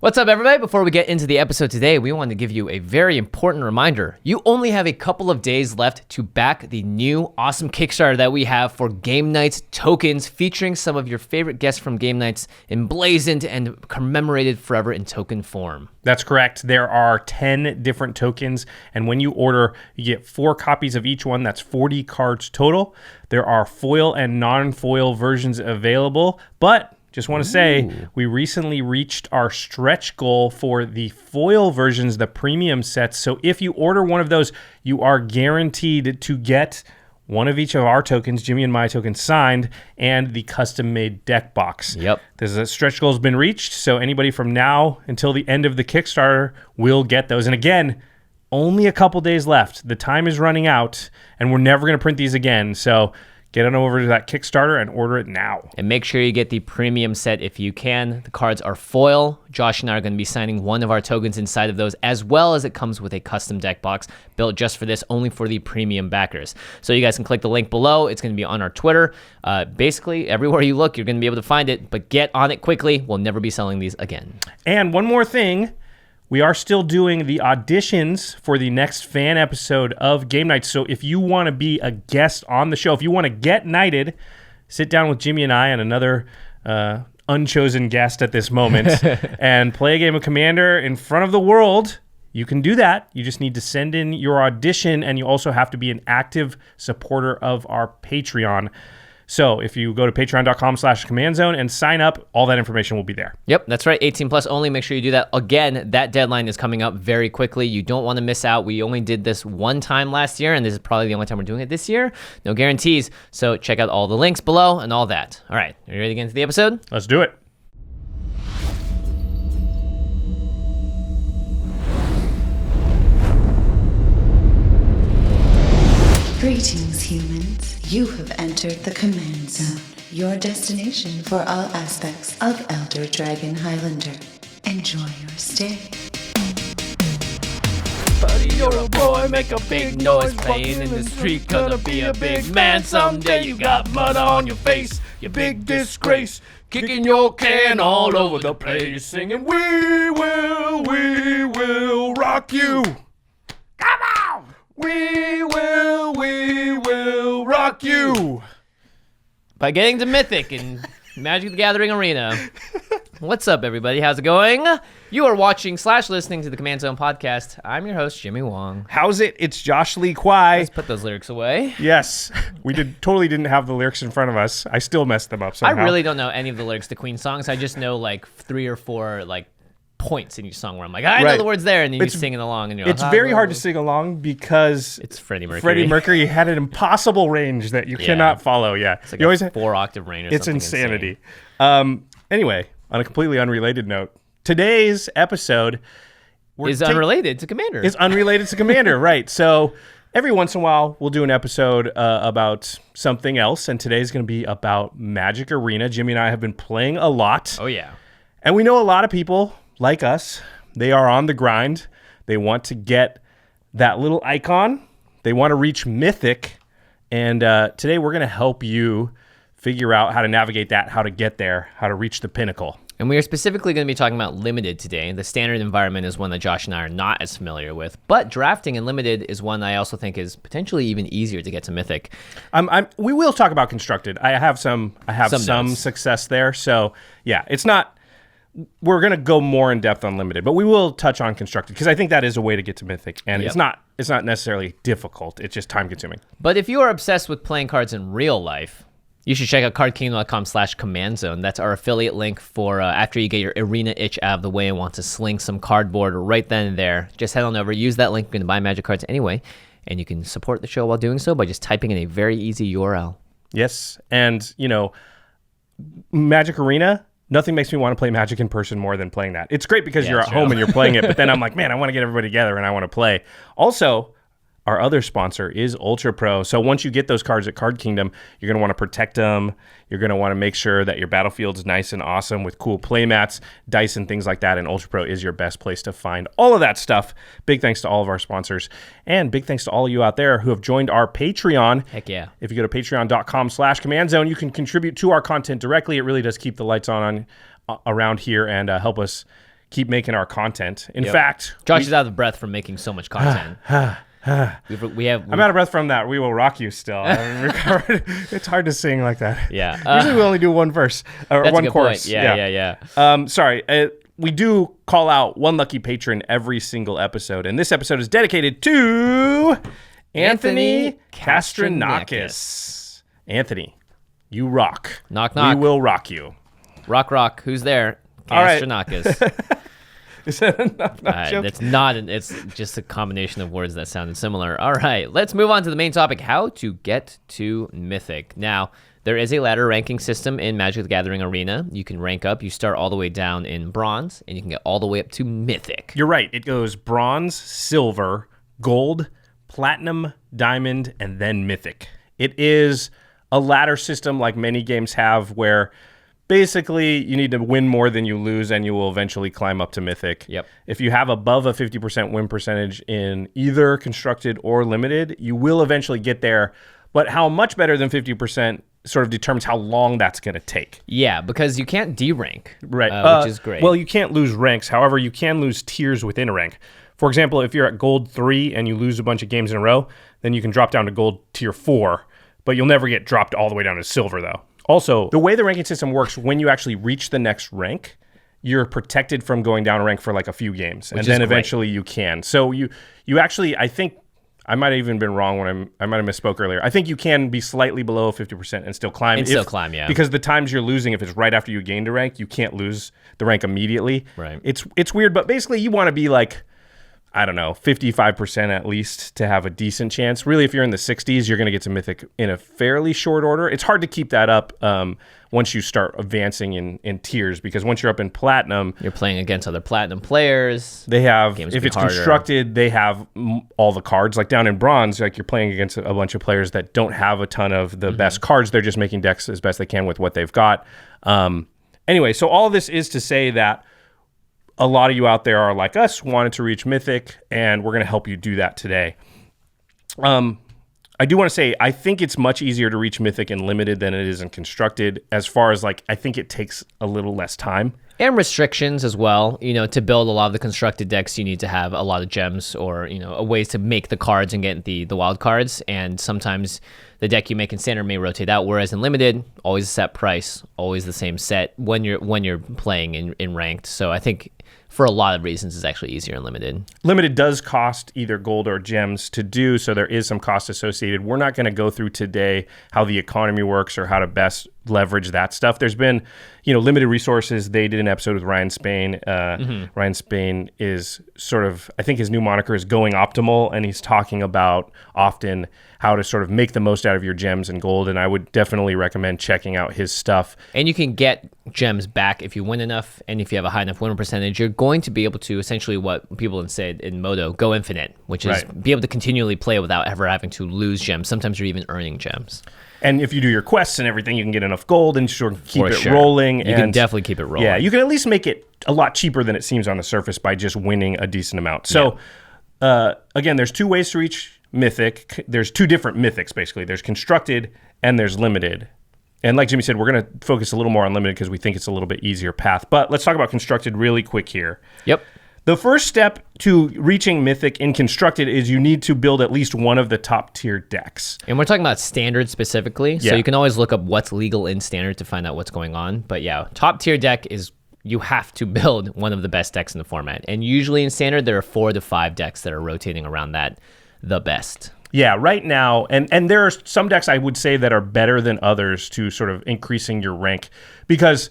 What's up, everybody? Before we get into the episode today, we want to give you a very important reminder. You only have a couple of days left to back the new awesome Kickstarter that we have for Game Nights tokens, featuring some of your favorite guests from Game Nights emblazoned and commemorated forever in token form. That's correct. There are 10 different tokens, and when you order, you get 4 copies of each one. That's 40 cards total. There are foil and non-foil versions available, but just want to say, we recently reached our stretch goal for the foil versions, the premium sets. So if you order one of those, you are guaranteed to get one of each of our tokens, Jimmy and my tokens, signed, and the custom-made deck box. Yep. The stretch goal has been reached, so anybody from now until the end of the Kickstarter will get those. And again, only a couple days left. The time is running out, and we're never going to print these again. So get on over to that Kickstarter and order it now. And make sure you get the premium set if you can. The cards are foil. Josh and I are going to be signing one of our tokens inside of those, as well as it comes with a custom deck box built just for this, only for the premium backers. So you guys can click the link below. It's going to be on our Twitter. Basically, everywhere you look, you're going to be able to find it, but get on it quickly. We'll never be selling these again. And one more thing. We are still doing the auditions for the next fan episode of Game Night. So if you want to be a guest on the show, if you want to get knighted, sit down with Jimmy and I and another unchosen guest at this moment and play a game of Commander in front of the world. You can do that. You just need to send in your audition, and you also have to be an active supporter of our Patreon. So if you go to patreon.com/commandzone and sign up, all that information will be there. Yep, that's right. 18 plus only. Make sure you do that. Again, that deadline is coming up very quickly. You don't want to miss out. We only did this one time last year, and this is probably the only time we're doing it this year. No guarantees. So check out all the links below and all that. All right, are you ready to get into the episode? Let's do it. Greetings, humans. You have entered the Command Zone, your destination for all aspects of Elder Dragon Highlander. Enjoy your stay. Buddy, you're a boy, make a big noise, playing in the street, gonna be a big man someday. You got mud on your face, you big disgrace, kicking your can all over the place, singing, we will rock you. Come on! We will rock you. By getting to Mythic and Magic the Gathering Arena. What's up, everybody? How's it going? You are watching / listening to the Command Zone Podcast. I'm your host, Jimmy Wong. How's it? It's Josh Lee Kwai. Let's put those lyrics away. Yes, we totally didn't have the lyrics in front of us. I still messed them up somehow. I really don't know any of the lyrics to Queen songs. I just know like 3 or 4 like points in each song where I'm like, I know the words there, and then you're singing along, and you're it's very hard to sing along because it's Freddie Mercury. Freddie Mercury had an impossible range that you cannot follow. Yeah, it's like you always 4-octave range. Or it's something insanity. Anyway, on a completely unrelated note, today's episode is unrelated to Commander. It's unrelated to Commander, right? So every once in a while, we'll do an episode about something else, and today's going to be about Magic Arena. Jimmy and I have been playing a lot. Oh yeah, and we know a lot of people like us. They are on the grind. They want to get that little icon. They want to reach Mythic. And today we're going to help you figure out how to navigate that, how to get there, how to reach the pinnacle. And we are specifically going to be talking about Limited today. The standard environment is one that Josh and I are not as familiar with, but drafting in Limited is one I also think is potentially even easier to get to Mythic. We will talk about Constructed. I have some success there. So yeah, it's not. We're going to go more in depth on Limited, but we will touch on Constructed because I think that is a way to get to Mythic, and it's not necessarily difficult. It's just time consuming. But if you are obsessed with playing cards in real life, you should check out cardkingdom.com/commandzone. That's our affiliate link for after you get your arena itch out of the way and want to sling some cardboard right then and there. Just head on over, use that link. You're going to buy Magic cards anyway, and you can support the show while doing so by just typing in a very easy URL. Yes, and Magic Arena. Nothing makes me want to play Magic in person more than playing that. It's great because you're at home and you're playing it, but then I'm like, man, I want to get everybody together and I want to play. Also, Our other sponsor is Ultra Pro. So once you get those cards at Card Kingdom, you're going to want to protect them. You're going to want to make sure that your battlefield's nice and awesome with cool playmats, dice, and things like that. And Ultra Pro is your best place to find all of that stuff. Big thanks to all of our sponsors. And big thanks to all of you out there who have joined our Patreon. Heck yeah. If you go to patreon.com/commandzone, you can contribute to our content directly. It really does keep the lights on around here and help us keep making our content. In fact, Josh is out of breath from making so much content. I'm out of breath from that. We Will Rock You still. It's hard to sing like that. Yeah. Usually we only do one verse or That's one a good chorus. point. Yeah. Sorry. We do call out one lucky patron every single episode, and this episode is dedicated to Anthony Kastranakis. Anthony, you rock. Knock, knock. We will rock you. Rock. Who's there? All right. Kastranakis. Is that a knock joke? It's not. It's just a combination of words that sounded similar. All right, let's move on to the main topic: how to get to Mythic. Now, there is a ladder ranking system in Magic the Gathering Arena. You can rank up. You start all the way down in Bronze, and you can get all the way up to Mythic. You're right. It goes Bronze, Silver, Gold, Platinum, Diamond, and then Mythic. It is a ladder system like many games have, where basically you need to win more than you lose, and you will eventually climb up to Mythic. Yep. If you have above a 50% win percentage in either Constructed or Limited, you will eventually get there. But how much better than 50% sort of determines how long that's going to take. Yeah, because you can't D-rank, Right. which is great. Well, you can't lose ranks. However, you can lose tiers within a rank. For example, if you're at Gold 3 and you lose a bunch of games in a row, then you can drop down to Gold Tier 4, but you'll never get dropped all the way down to Silver, though. Also, the way the ranking system works, when you actually reach the next rank, you're protected from going down a rank for like a few games, and then eventually you can. So you actually, I think, I might have even been wrong when I might have misspoke earlier. I think you can be slightly below 50% and still climb. Yeah. Because the times you're losing, if it's right after you gained a rank, you can't lose the rank immediately. Right. It's weird, but basically you want to be like, I don't know, 55% at least to have a decent chance. Really, if you're in the 60s, you're going to get to Mythic in a fairly short order. It's hard to keep that up once you start advancing in tiers, because once you're up in Platinum, you're playing against other Platinum players. They have, if it's harder. Constructed, they have all the cards. Like down in Bronze, like you're playing against a bunch of players that don't have a ton of the best cards. They're just making decks as best they can with what they've got. Anyway, so all of this is to say that a lot of you out there are like us, wanted to reach Mythic, and we're going to help you do that today. I do want to say, I think it's much easier to reach Mythic in Limited than it is in Constructed, as far as like, I think it takes a little less time. And restrictions as well. You know, to build a lot of the constructed decks, you need to have a lot of gems or, you know, ways to make the cards and get the wild cards. And sometimes the deck you make in Standard may rotate out, whereas in Limited, always a set price, always the same set when you're playing in Ranked. So I think for a lot of reasons, it's actually easier in Limited. Limited does cost either gold or gems to do, so there is some cost associated. We're not going to go through today how the economy works or how to best leverage that stuff. There's been, Limited Resources. They did an episode with Ryan Spain. Ryan Spain is sort of, I think his new moniker is Going Optimal, and he's talking about often how to sort of make the most out of your gems and gold, and I would definitely recommend checking out his stuff. And you can get gems back if you win enough, and if you have a high enough winner percentage, you're going to be able to essentially what people have said in Modo, go infinite, which is be able to continually play without ever having to lose gems. Sometimes you're even earning gems. And if you do your quests and everything, you can get enough gold and sort of keep it rolling. You can definitely keep it rolling. Yeah, you can at least make it a lot cheaper than it seems on the surface by just winning a decent amount. So, again, there's two ways to reach Mythic. There's two different Mythics, basically. There's Constructed and there's Limited. And like Jimmy said, we're going to focus a little more on Limited because we think it's a little bit easier path. But let's talk about Constructed really quick here. Yep. The first step to reaching Mythic in Constructed is you need to build at least one of the top tier decks. And we're talking about Standard specifically, so you can always look up what's legal in Standard to find out what's going on. But yeah, top tier deck is you have to build one of the best decks in the format. And usually in Standard, there are 4 to 5 decks that are rotating around that, the best. Yeah, right now, and there are some decks I would say that are better than others to sort of increasing your rank, because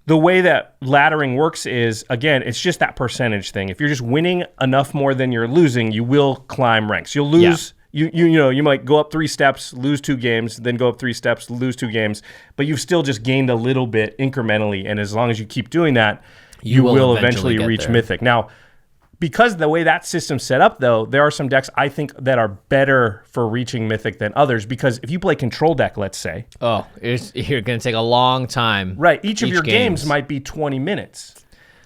the way that laddering works is, again, it's just that percentage thing. If you're just winning enough more than you're losing, you will climb ranks. You'll lose, you might go up 3 steps, lose 2 games, then go up 3 steps, lose 2 games, but you've still just gained a little bit incrementally, and as long as you keep doing that, you will eventually reach Mythic. Now, because the way that system's set up, though, there are some decks I think that are better for reaching Mythic than others, because if you play control deck, let's say. Oh, you're going to take a long time. Right. Each of your games might be 20 minutes.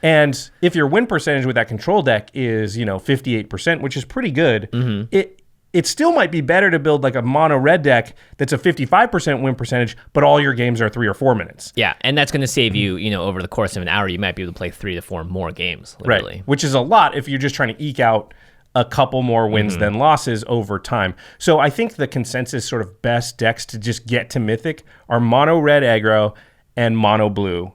And if your win percentage with that control deck is, 58%, which is pretty good, it still might be better to build like a mono red deck that's a 55% win percentage, but all your games are 3 or 4 minutes. Yeah, and that's going to save you, over the course of an hour, you might be able to play 3 to 4 more games, literally. Right, which is a lot if you're just trying to eke out a couple more wins than losses over time. So I think the consensus sort of best decks to just get to Mythic are mono red aggro and mono blue.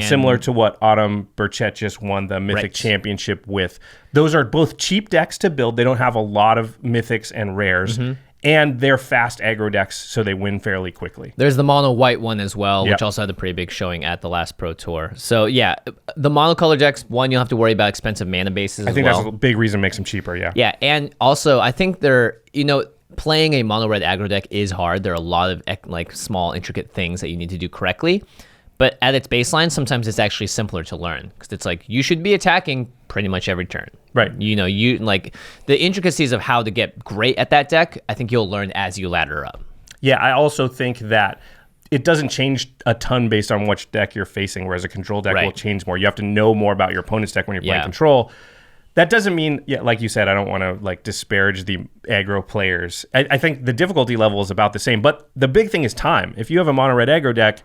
Similar to what Autumn Burchett just won the Mythic Championship with. Those are both cheap decks to build. They don't have a lot of Mythics and rares. And they're fast aggro decks, so they win fairly quickly. There's the mono white one as well, which also had a pretty big showing at the last Pro Tour. So yeah, the monocolor decks, one, you'll have to worry about expensive mana bases. I think that's a big reason it makes them cheaper, Yeah, and also I think they're, playing a mono red aggro deck is hard. There are a lot of like small intricate things that you need to do correctly. But at its baseline, sometimes it's actually simpler to learn because it's like you should be attacking pretty much every turn. Right. You like the intricacies of how to get great at that deck, I think you'll learn as you ladder up. Yeah, I also think that it doesn't change a ton based on which deck you're facing, whereas a control deck will change more. You have to know more about your opponent's deck when you're playing control. That doesn't mean, like you said, I don't want to like disparage the aggro players. I think the difficulty level is about the same, but the big thing is time. If you have a mono red aggro deck,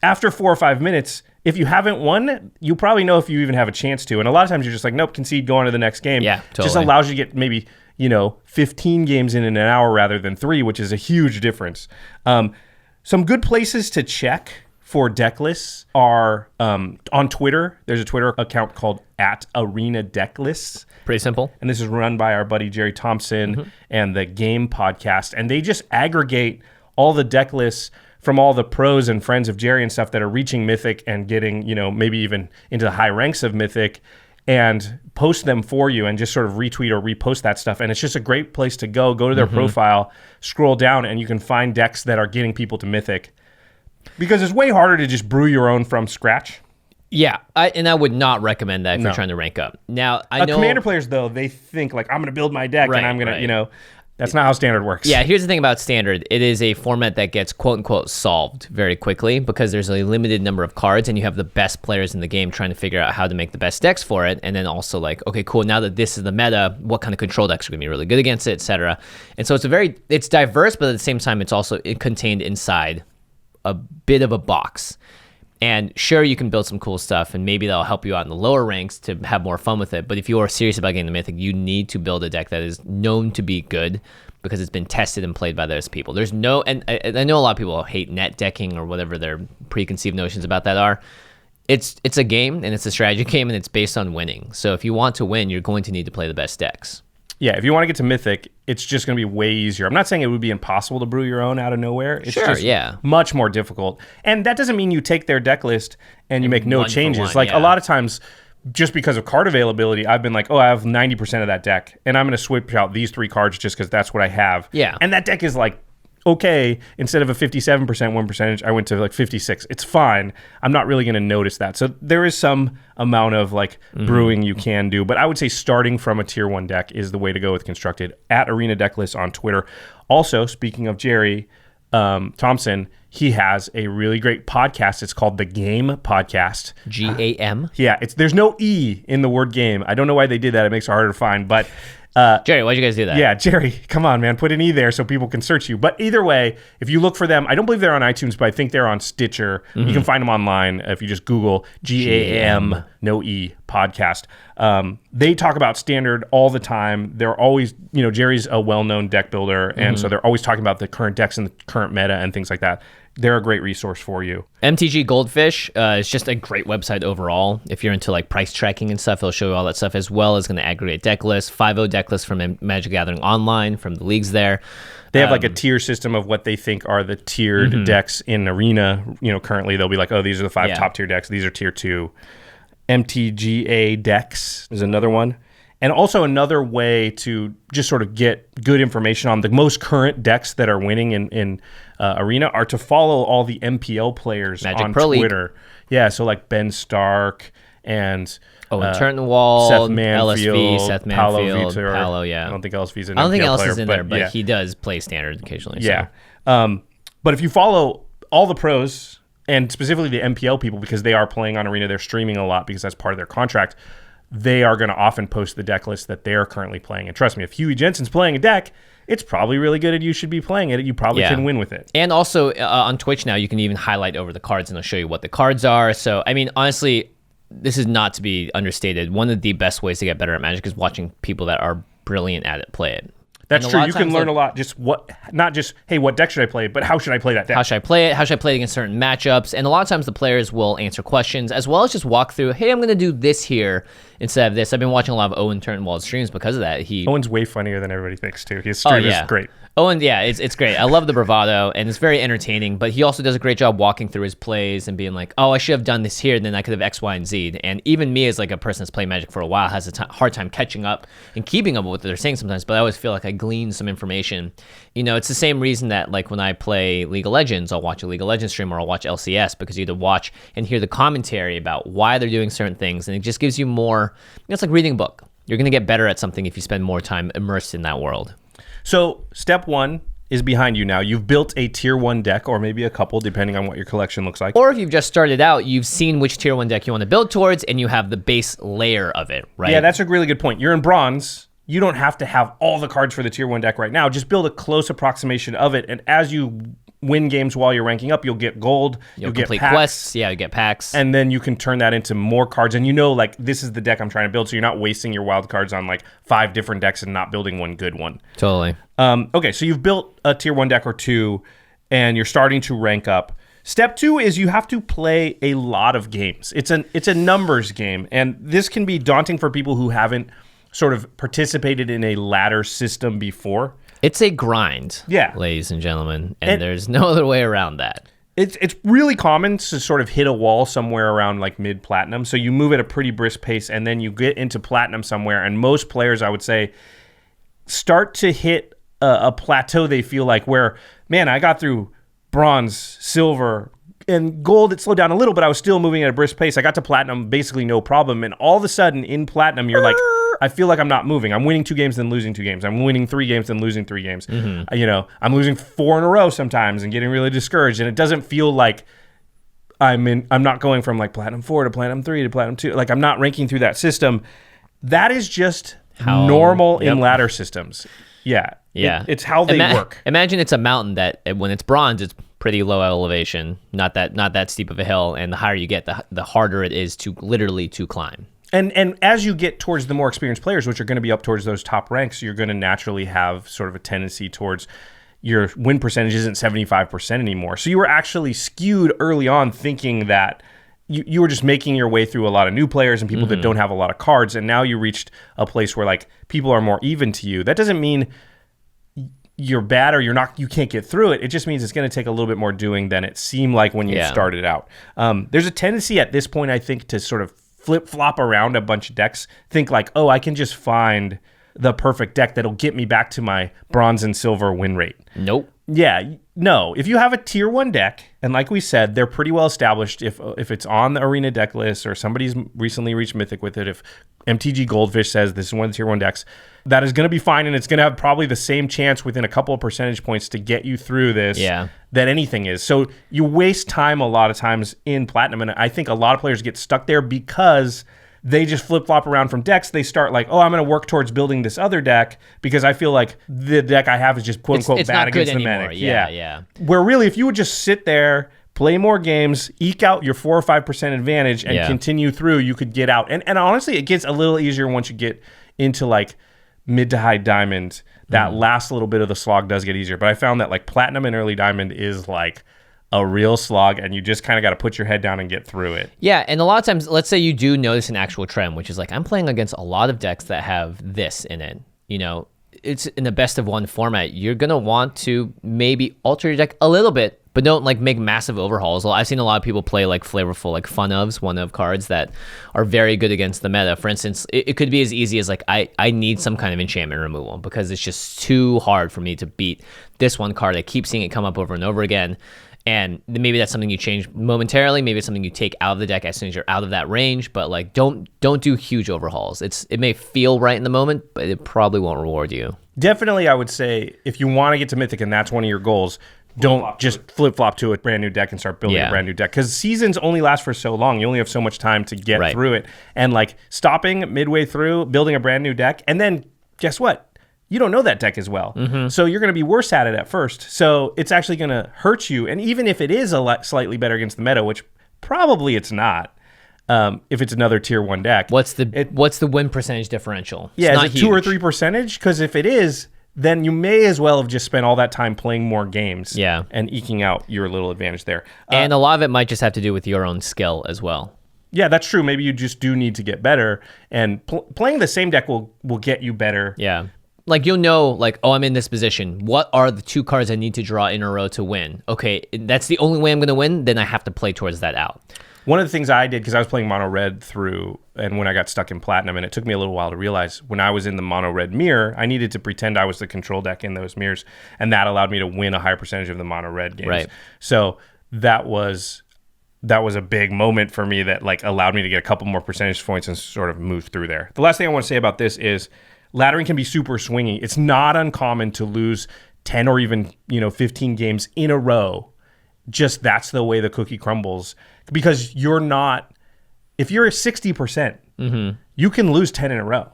after 4 or 5 minutes, if you haven't won, you probably know if you even have a chance to. And a lot of times you're just like, nope, concede, go on to the next game. Yeah, totally. Just allows you to get maybe, 15 games in an hour rather than 3, which is a huge difference. Some good places to check for deck lists are on Twitter. There's a Twitter account called @ArenaDecklists. Pretty simple. And this is run by our buddy Jerry Thompson and the GAM Podcast. And they just aggregate all the deck lists from all the pros and friends of Jerry and stuff that are reaching Mythic and getting, maybe even into the high ranks of Mythic, and post them for you and just sort of retweet or repost that stuff. And it's just a great place to go to their profile, scroll down, and you can find decks that are getting people to Mythic. Because it's way harder to just brew your own from scratch. Yeah, I would not recommend that if you're trying to rank up. Now, I know Commander players, though, they think like, I'm going to build my deck and I'm going to, that's not how Standard works. Yeah, here's the thing about Standard. It is a format that gets quote-unquote solved very quickly because there's a limited number of cards and you have the best players in the game trying to figure out how to make the best decks for it. And then also like, okay, cool, now that this is the meta, what kind of control decks are going to be really good against it, etc. And so it's diverse, but at the same time, it's also contained inside a bit of a box. And sure, you can build some cool stuff, and maybe that'll help you out in the lower ranks to have more fun with it. But if you are serious about getting the Mythic, you need to build a deck that is known to be good because it's been tested and played by those people. There's no, and I know a lot of people hate net decking or whatever their preconceived notions about that are. It's a game, and it's a strategy game, and it's based on winning. So if you want to win, you're going to need to play the best decks. Yeah, if you want to get to Mythic, it's just going to be way easier. I'm not saying it would be impossible to brew your own out of nowhere. It's just much more difficult. And that doesn't mean you take their deck list and you make no changes. A lot of times, just because of card availability, I've been like, I have 90% of that deck, and I'm going to switch out these 3 cards just because that's what I have. Yeah. And that deck is like, okay, instead of a 57% win percentage, I went to like 56. It's fine. I'm not really going to notice that. So there is some amount of like brewing you can do, but I would say starting from a tier 1 deck is the way to go with Constructed. @ArenaDecklists on Twitter. Also, speaking of Jerry Thompson, he has a really great podcast. It's called the GAM Podcast. GAM? Yeah, there's no E in the word game. I don't know why they did that. It makes it harder to find, but Jerry, why'd you guys do that? Yeah, Jerry, come on, man. Put an E there so people can search you. But either way, if you look for them, I don't believe they're on iTunes, but I think they're on Stitcher. You can find them online if you just Google GAM, no E, podcast. They talk about Standard all the time. They're always, Jerry's a well-known deck builder, and so they're always talking about the current decks and the current meta and things like that. They're a great resource for you. MTG Goldfish is just a great website overall. If you're into like price tracking and stuff, it'll show you all that stuff, as well as going to aggregate deck lists, 5.0 deck lists from Magic Gathering Online, from the leagues there. They have like a tier system of what they think are the tiered decks in Arena. Currently they'll be like, these are the 5 top tier decks. These are tier 2. MTGA decks is another one. And also another way to just sort of get good information on the most current decks that are winning in Arena are to follow all the MPL players on Twitter. League. Yeah, so like Ben Stark and Turnwald, Seth Manfield, LSV, Seth Manfield, Paolo, yeah. I don't think LSV's an I don't think MPL LSV's player, in there, but he does play Standard occasionally. Yeah. So. But if you follow all the pros, and specifically the MPL people, because they are playing on Arena, they're streaming a lot because that's part of their contract, they are going to often post the deck list that they're currently playing. And trust me, if Huey Jensen's playing a deck it's probably really good and you should be playing it. You probably can win with it. And also on Twitch now, you can even highlight over the cards and it'll show you what the cards are. So, I mean, honestly, this is not to be understated. One of the best ways to get better at Magic is watching people that are brilliant at it play it. That's true. You can learn a lot. Not just, hey, what deck should I play, but how should I play that deck? How should I play it? How should I play it against certain matchups? And a lot of times the players will answer questions as well as just walk through, hey, I'm going to do this here instead of this. I've been watching a lot of Owen Turnwald's streams because of that. Owen's way funnier than everybody thinks, too. His stream is great. Owen, yeah, it's great. I love the bravado, and it's very entertaining, but he also does a great job walking through his plays and being like, oh, I should have done this here, and then I could have X, Y, and Z. And even me as like a person that's played Magic for a while has a hard time catching up and keeping up with what they're saying sometimes, but I always feel like I glean some information. You know, it's the same reason that like when I play League of Legends, I'll watch a League of Legends stream or I'll watch LCS because you either watch and hear the commentary about why they're doing certain things, and it just gives you more, it's like reading a book. You're going to get better at something if you spend more time immersed in that world. So step one is behind you now. You've built a tier 1 deck, or maybe a couple, depending on what your collection looks like. Or if you've just started out, you've seen which tier 1 deck you want to build towards, and you have the base layer of it, right? Yeah, that's a really good point. You're in bronze. You don't have to have all the cards for the tier 1 deck right now. Just build a close approximation of it, and as you win games while you're ranking up, you'll get gold, you'll get complete packs, quests, you get packs. and then you can turn that into more cards, and you know, like, this is the deck I'm trying to build, so you're not wasting your wild cards on, like, 5 different decks and not building one good one. Totally. Okay, so you've built a tier 1 deck or two, and you're starting to rank up. Step 2 is you have to play a lot of games. It's a numbers game, and this can be daunting for people who haven't sort of participated in a ladder system before. It's a grind, ladies and gentlemen, and there's no other way around that. It's really common to sort of hit a wall somewhere around like mid-platinum, so you move at a pretty brisk pace, and then you get into platinum somewhere, and most players, I would say, start to hit a plateau they feel like where, man, I got through bronze, silver, and gold. It slowed down a little, but I was still moving at a brisk pace. I got to platinum, basically no problem, and all of a sudden in platinum, you're like, I feel like I'm not moving. I'm winning 2 games, then losing 2 games. I'm winning 3 games, then losing 3 games. Mm-hmm. You know, I'm losing 4 in a row sometimes and getting really discouraged. And it doesn't feel like I'm not going from like platinum 4 to platinum 3 to platinum 2. Like I'm not ranking through that system. That is just normal in ladder systems. Yeah. It's how they work. Imagine it's a mountain that when it's bronze, it's pretty low elevation, not that steep of a hill, and the higher you get, the harder it is to literally to climb. And as you get towards the more experienced players, which are going to be up towards those top ranks, you're going to naturally have sort of a tendency towards your win percentage isn't 75% anymore. So you were actually skewed early on thinking that you were just making your way through a lot of new players and people that don't have a lot of cards, and now you reached a place where like people are more even to you. That doesn't mean you're bad or you can't get through it. It just means it's going to take a little bit more doing than it seemed like when you started out. There's a tendency at this point, I think, to sort of flip-flop around a bunch of decks, think like, oh, I can just find the perfect deck that'll get me back to my bronze and silver win rate. Nope. Yeah, no. If you have a tier 1 deck, and like we said, they're pretty well established if it's on the Arena deck list or somebody's recently reached Mythic with it, if MTG Goldfish says this is one of the tier 1 decks, that is going to be fine, and it's going to have probably the same chance within a couple of percentage points to get you through this that anything is. So you waste time a lot of times in Platinum, and I think a lot of players get stuck there because they just flip-flop around from decks. They start like, oh, I'm going to work towards building this other deck because I feel like the deck I have is just quote-unquote bad against the Mythic. Yeah. Where really, if you would just sit there, play more games, eke out your 4 or 5% advantage, and continue through, you could get out. And honestly, it gets a little easier once you get into like mid to high diamond. That last little bit of the slog does get easier. But I found that like platinum and early diamond is like a real slog, and you just kind of got to put your head down and get through it. Yeah, and a lot of times, let's say you do notice an actual trend, which is like, I'm playing against a lot of decks that have this in it. You know, it's in the best of one format. You're going to want to maybe alter your deck a little bit, but don't like make massive overhauls. I've seen a lot of people play like flavorful, like fun ofs, one of cards that are very good against the meta. For instance, it could be as easy as like, I need some kind of enchantment removal because it's just too hard for me to beat this one card. I keep seeing it come up over and over again. And maybe that's something you change momentarily. Maybe it's something you take out of the deck as soon as you're out of that range. But like, don't do huge overhauls. It may feel right in the moment, but it probably won't reward you. Definitely, I would say if you want to get to Mythic and that's one of your goals, don't just flip-flop to a brand new deck and start building a brand new deck. Because seasons only last for so long. You only have so much time to get through it. And like stopping midway through, building a brand new deck, and then guess what? you don't know that deck as well. So you're going to be worse at it at first. So it's actually going to hurt you. And even if it is slightly better against the meta, which probably it's not, if it's another tier 1 deck. What's the win percentage differential? Yeah, is it 2 or 3%? Because if it is, then you may as well have just spent all that time playing more games and eking out your little advantage there. And a lot of it might just have to do with your own skill as well. Yeah, that's true. Maybe you just do need to get better, and playing the same deck will get you better. Yeah. Like, you'll know, like, oh, I'm in this position. What are the 2 cards I need to draw in a row to win? Okay, that's the only way I'm going to win, then I have to play towards that out. One of the things I did, because I was playing mono red through, and when I got stuck in platinum, and it took me a little while to realize when I was in the mono red mirror, I needed to pretend I was the control deck in those mirrors, and that allowed me to win a higher percentage of the mono red games. Right. So that was a big moment for me that like allowed me to get a couple more percentage points and sort of move through there. The last thing I want to say about this is laddering can be super swingy. It's not uncommon to lose 10 or even 15 games in a row. Just that's the way the cookie crumbles, because you're not, if you're a 60%, you can lose 10 in a row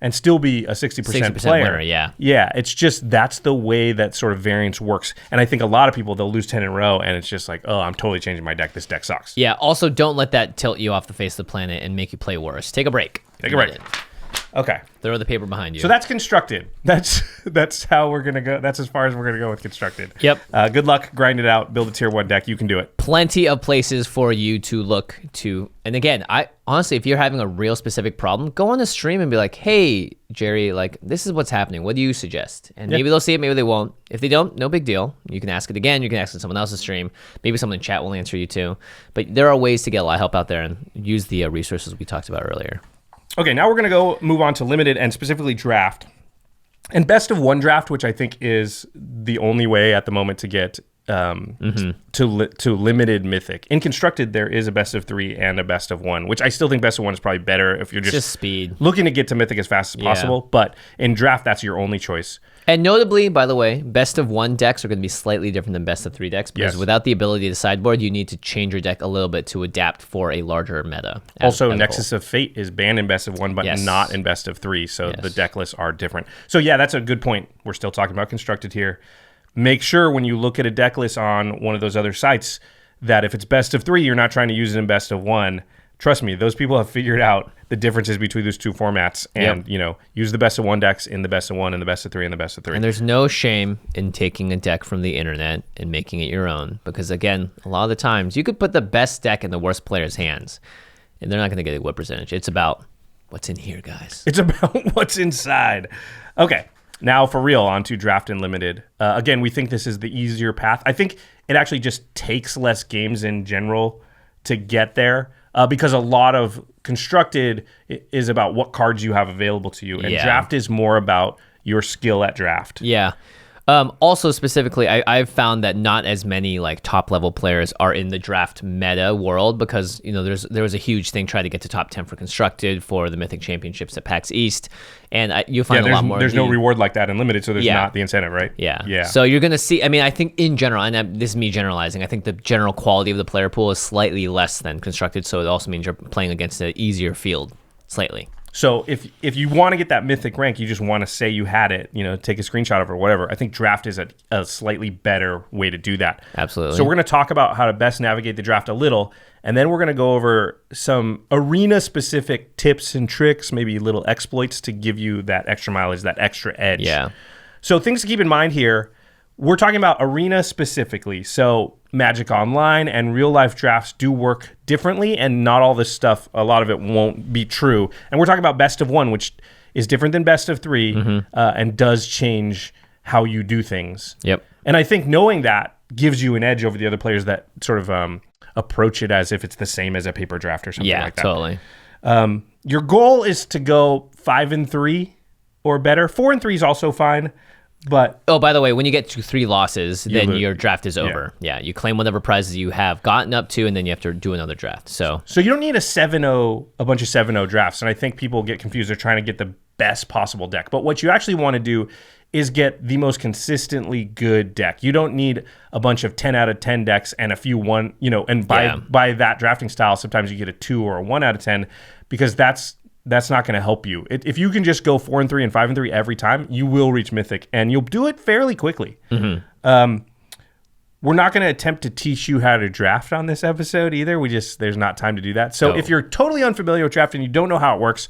and still be a 60% player. Winner, yeah. Yeah, it's just that's the way that sort of variance works. And I think a lot of people, they'll lose 10 in a row and it's just like, oh, I'm totally changing my deck. This deck sucks. Yeah, also don't let that tilt you off the face of the planet and make you play worse. Take a break. Take a break. Okay. Throw the paper behind you. So that's constructed. That's how we're going to go. That's as far as we're going to go with constructed. Yep. Good luck. Grind it out. Build a tier 1 deck. You can do it. Plenty of places for you to look to. And again, I honestly, if you're having a real specific problem, go on a stream and be like, hey, Jerry, like, this is what's happening. What do you suggest? And maybe they'll see it, maybe they won't. If they don't, no big deal. You can ask it again. You can ask it on someone else's stream. Maybe someone in chat will answer you too. But there are ways to get a lot of help out there and use the resources we talked about earlier. Okay, now we're going to move on to limited and specifically draft. And best of 1 draft, which I think is the only way at the moment to get to limited Mythic. In constructed, there is a best of 3 and a best of 1, which I still think best of 1 is probably better if you're just speed, looking to get to Mythic as fast as possible. But in draft, that's your only choice. And notably, by the way, best of 1 decks are going to be slightly different than best of 3 decks, because without the ability to sideboard, you need to change your deck a little bit to adapt for a larger meta. Also, Nexus of Fate is banned in best of 1, but not in best of 3, so the deck lists are different. So yeah, that's a good point. We're still talking about constructed here. Make sure when you look at a deck list on one of those other sites that if it's best of 3, you're not trying to use it in best of 1. Trust me, those people have figured out the differences between those 2 formats, and use the best of 1 decks in the best of 1 and the best of 3 and the best of 3. And there's no shame in taking a deck from the internet and making it your own, because again, a lot of the times you could put the best deck in the worst player's hands and they're not going to get a whip percentage. It's about what's in here, guys. It's about what's inside. Okay. Now, for real, on to draft and limited. Again, we think this is the easier path. I think it actually just takes less games in general to get there, because a lot of constructed is about what cards you have available to you, and draft is more about your skill at draft. Yeah. Also, specifically, I've found that not as many like top level players are in the draft meta world, because there was a huge thing trying to get to top 10 for constructed for the Mythic Championships at PAX East, and you find a lot more. There's no reward like that in limited, so there's not the incentive, right? Yeah. So you're gonna see. I mean, I think in general, and this is me generalizing, I think the general quality of the player pool is slightly less than constructed, so it also means you're playing against an easier field slightly. So if you want to get that Mythic rank, you just want to say you had it, take a screenshot of it or whatever. I think draft is a slightly better way to do that. Absolutely. So we're going to talk about how to best navigate the draft a little, and then we're going to go over some arena-specific tips and tricks, maybe little exploits to give you that extra mileage, that extra edge. Yeah. So things to keep in mind here. We're talking about arena specifically. So Magic Online and real life drafts do work differently, and not all this stuff, a lot of it won't be true. And we're talking about best of 1, which is different than best of 3, and does change how you do things. Yep. And I think knowing that gives you an edge over the other players that sort of approach it as if it's the same as a paper draft or something like that. Yeah, totally. Your goal is to go 5-3 or better. 4-3 is also fine. But by the way, when you get to 3 losses, then your draft is over. Yeah, you claim whatever prizes you have gotten up to, and then you have to do another draft. So you don't need a bunch of 7-0 drafts. And I think people get confused. They're trying to get the best possible deck. But what you actually want to do is get the most consistently good deck. You don't need a bunch of 10 out of 10 decks and a few 1, and by that drafting style, sometimes you get a 2 or a 1 out of 10, because that's that's not going to help you. If you can just go 4-3 and 5-3 every time, you will reach Mythic, and you'll do it fairly quickly. We're not going to attempt to teach you how to draft on this episode either. There's not time to do that. So if you're totally unfamiliar with draft and you don't know how it works,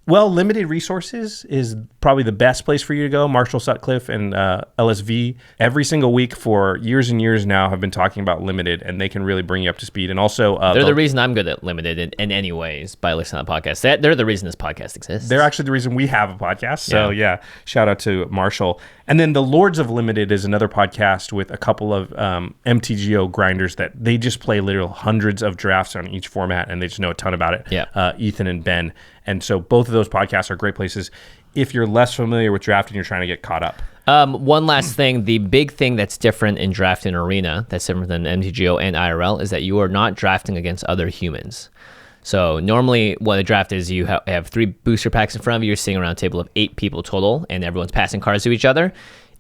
well, Limited Resources is probably the best place for you to go. Marshall Sutcliffe and LSV every single week for years and years now have been talking about Limited, and they can really bring you up to speed. And also, they're the reason I'm good at Limited in any ways by listening to the podcast. They're the reason this podcast exists. They're actually the reason we have a podcast. So yeah, shout out to Marshall. And then the Lords of Limited is another podcast with a couple of MTGO grinders that they just play literal hundreds of drafts on each format, and they just know a ton about it. Yeah. Ethan and Ben. And so both of those podcasts are great places if you're less familiar with draft and you're trying to get caught up. One last thing, the big thing that's different in draft and arena, that's different than MTGO and IRL, is that you are not drafting against other humans. So normally what a draft is, you have 3 booster packs in front of you, you're sitting around a table of 8 people total, and everyone's passing cards to each other.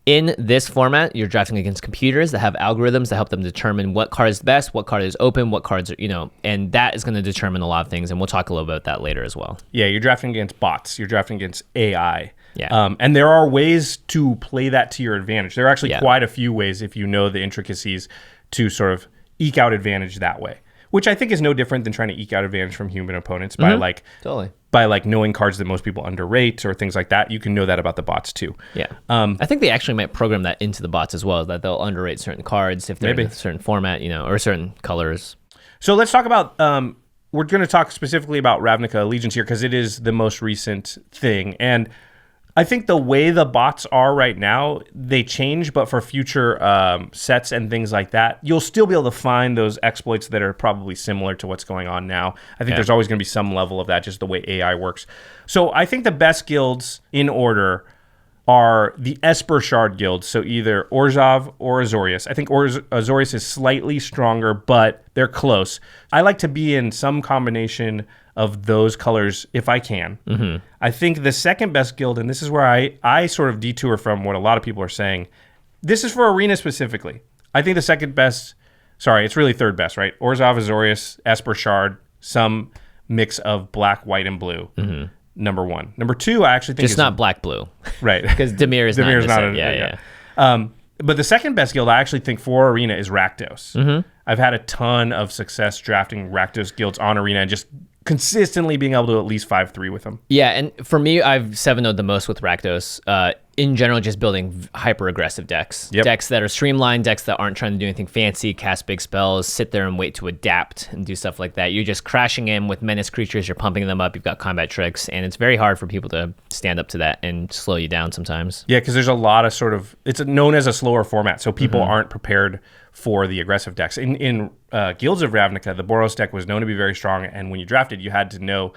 In this format, you're drafting against computers that have algorithms that help them determine what card is the best, what card is open, what cards are, and that is going to determine a lot of things, and we'll talk a little bit about that later as well. Yeah, you're drafting against bots. You're drafting against AI. Yeah. And there are ways to play that to your advantage. There are actually quite a few ways, if you know the intricacies, to sort of eke out advantage that way, which I think is no different than trying to eke out advantage from human opponents by knowing cards that most people underrate or things like that. You can know that about the bots too. Yeah. I think they actually might program that into the bots as well, that they'll underrate certain cards if they're in a certain format, or certain colors. So let's talk about, we're going to talk specifically about Ravnica Allegiance here because it is the most recent thing. And I think the way the bots are right now, they change, but for future sets and things like that, you'll still be able to find those exploits that are probably similar to what's going on now. I think there's always going to be some level of that, just the way AI works. So I think the best guilds in order are the Esper Shard guilds, so either Orzhov or Azorius. I think Azorius is slightly stronger, but they're close. I like to be in some combination of those colors if I can. Mm-hmm. I think the second best guild, and this is where I sort of detour from what a lot of people are saying, this is for Arena specifically. I think the second best, it's really third best, right? Orzhov, Azorius, Esper Shard, some mix of black, white, and blue. Mm-hmm. Number 1. Number 2, I actually think just not black blue, right? Because Dimir is not. Yeah. But the second best guild I actually think for Arena is Rakdos. Mm-hmm. I've had a ton of success drafting Rakdos guilds on Arena and just consistently being able to at least 5-3 with them. Yeah, and for me, I've 7-0'd the most with Rakdos. In general, just building hyper-aggressive decks. Yep. Decks that are streamlined, decks that aren't trying to do anything fancy, cast big spells, sit there and wait to adapt and do stuff like that. You're just crashing in with menace creatures, you're pumping them up, you've got combat tricks, and it's very hard for people to stand up to that and slow you down sometimes. Yeah, because there's a lot of it's known as a slower format, so people aren't prepared for the aggressive decks. In Guilds of Ravnica, the Boros deck was known to be very strong, and when you drafted, you had to know,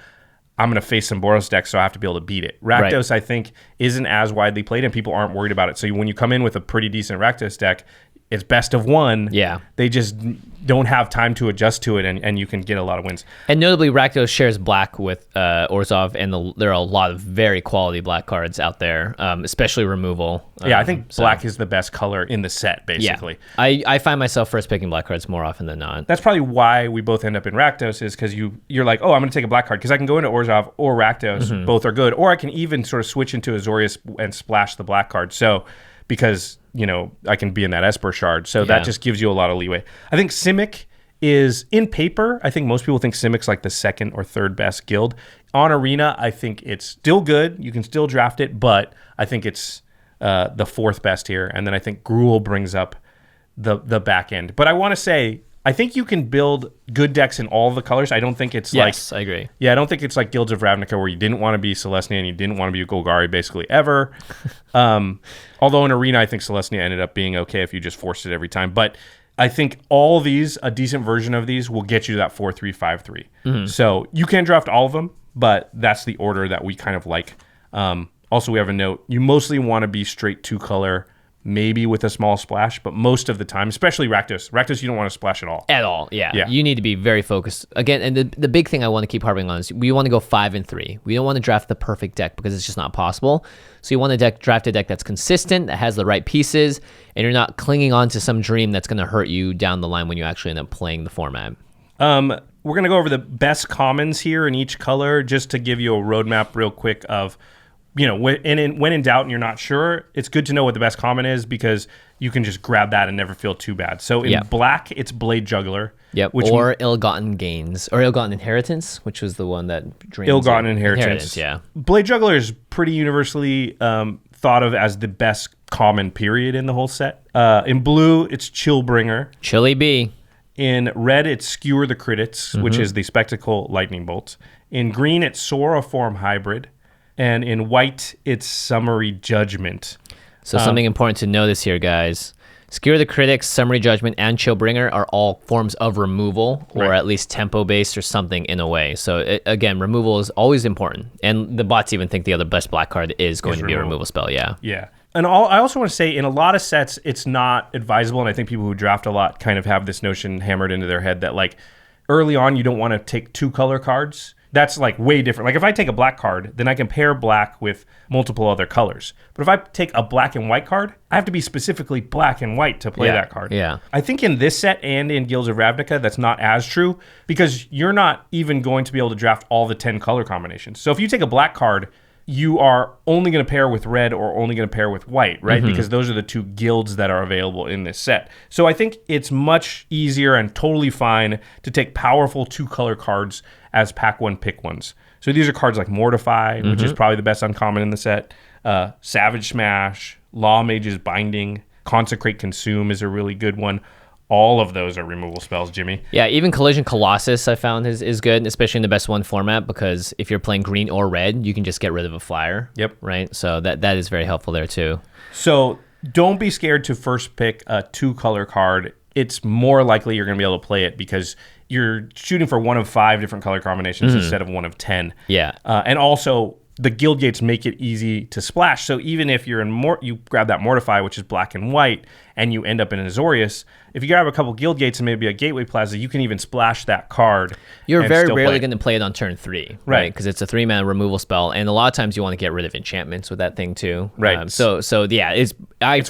I'm going to face some Boros decks, so I have to be able to beat it. Rakdos, I think, isn't as widely played, and people aren't worried about it. So when you come in with a pretty decent Rakdos deck, it's best of one. Yeah. They just don't have time to adjust to it, and you can get a lot of wins. And notably, Rakdos shares black with Orzhov, and there are a lot of very quality black cards out there, especially removal. Yeah, I think black is the best color in the set, basically. Yeah. I find myself first picking black cards more often than not. That's probably why we both end up in Rakdos, is because you're like, oh, I'm going to take a black card, because I can go into Orzhov or Rakdos. Both are good. Or I can even sort of switch into Azorius and splash the black card. So, because I can be in that Esper Shard. So that just gives you a lot of leeway. I think Simic is, in paper, I think most people think Simic's like the second or third best guild. On Arena, I think it's still good. You can still draft it, but I think it's the fourth best here. And then I think Gruul brings up the back end. But I want to say, I think you can build good decks in all the colors. I don't think it's I agree. Yeah, I don't think it's like Guilds of Ravnica where you didn't want to be Celestia and you didn't want to be Golgari basically ever. Although in Arena, I think Celestia ended up being okay if you just forced it every time. But I think all of these, a decent version of these, will get you to that 4-3-5-3. Mm-hmm. So you can draft all of them, but that's the order that we kind of like. Also, we have a note. You mostly want to be straight two-color, maybe with a small splash, but most of the time, especially Rakdos, you don't want to splash at all. At all, yeah. You need to be very focused. Again, and the big thing I want to keep harping on is we want to go 5-3. We don't want to draft the perfect deck because it's just not possible. So you want to draft a deck that's consistent, that has the right pieces, and you're not clinging on to some dream that's going to hurt you down the line when you actually end up playing the format. we're going to go over the best commons here in each color just to give you a roadmap real quick of, when in doubt and you're not sure, it's good to know what the best common is because you can just grab that and never feel too bad. So in black, it's Blade Juggler. Yep, or Ill-Gotten Gains, or Ill-Gotten Inheritance, which was the one that drains Ill-Gotten Inheritance. Yeah. Blade Juggler is pretty universally thought of as the best common period in the whole set. In blue, it's Chillbringer. Chilly Bee. In red, it's Skewer the Critics, which is the Spectacle Lightning Bolts. In green, it's Soroform Hybrid. And in white, it's Summary Judgment. So something important to notice here, guys. Skewer the Critics, Summary Judgment, and Chillbringer are all forms of removal, or at least tempo-based or something in a way. So, again, removal is always important. And the bots even think the other best black card is going to be a removal spell, yeah. Yeah. And I also want to say, in a lot of sets, it's not advisable, and I think people who draft a lot kind of have this notion hammered into their head that, like, early on, you don't want to take 2 color cards. That's like way different. Like if I take a black card, then I can pair black with multiple other colors. But if I take a black and white card, I have to be specifically black and white to play that card. Yeah. I think in this set and in Guilds of Ravnica, that's not as true because you're not even going to be able to draft all the 10 color combinations. So if you take a black card, you are only going to pair with red or only going to pair with white, right? Because those are the 2 guilds that are available in this set. So I think it's much easier and totally fine to take powerful 2 color cards as pack one, pick ones. So these are cards like Mortify, which is probably the best uncommon in the set. Savage Smash, Law Mage's Binding, Consecrate Consume is a really good one. All of those are removal spells, Jimmy. Yeah, even Collision Colossus I found is good, especially in the best one format, because if you're playing green or red, you can just get rid of a flyer. Yep. Right? So that is very helpful there too. So don't be scared to first pick a 2-color card. It's more likely you're going to be able to play it because you're shooting for one of 5 different color combinations instead of one of 10. Yeah. And also, the guild gates make it easy to splash. So even if you're in you grab that Mortify, which is black and white, and you end up in an Azorius, if you grab a couple guild gates and maybe a Gateway Plaza, you can even splash that card. You're very rarely going to play it on turn 3, right? Because it's a 3-mana removal spell, and a lot of times you want to get rid of enchantments with that thing too. Right. So yeah, it's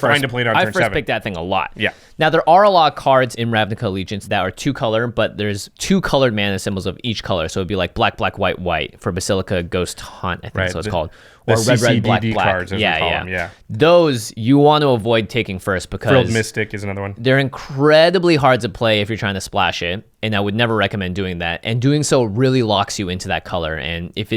fine to play it on turn 7. I first picked that thing a lot. Yeah. Now there are a lot of cards in Ravnica Allegiance that are 2-color, but there's 2 colored mana symbols of each color. So it'd be like black, black, white, white for Basilica Ghost Hunt, I think that's what it's called. Or red, black, black. Cards, as we call them, yeah. Those you want to avoid taking first because Frilled Mystic is another one. They're incredibly hard to play if you're trying to splash it, and I would never recommend doing that. And doing so really locks you into that color. And if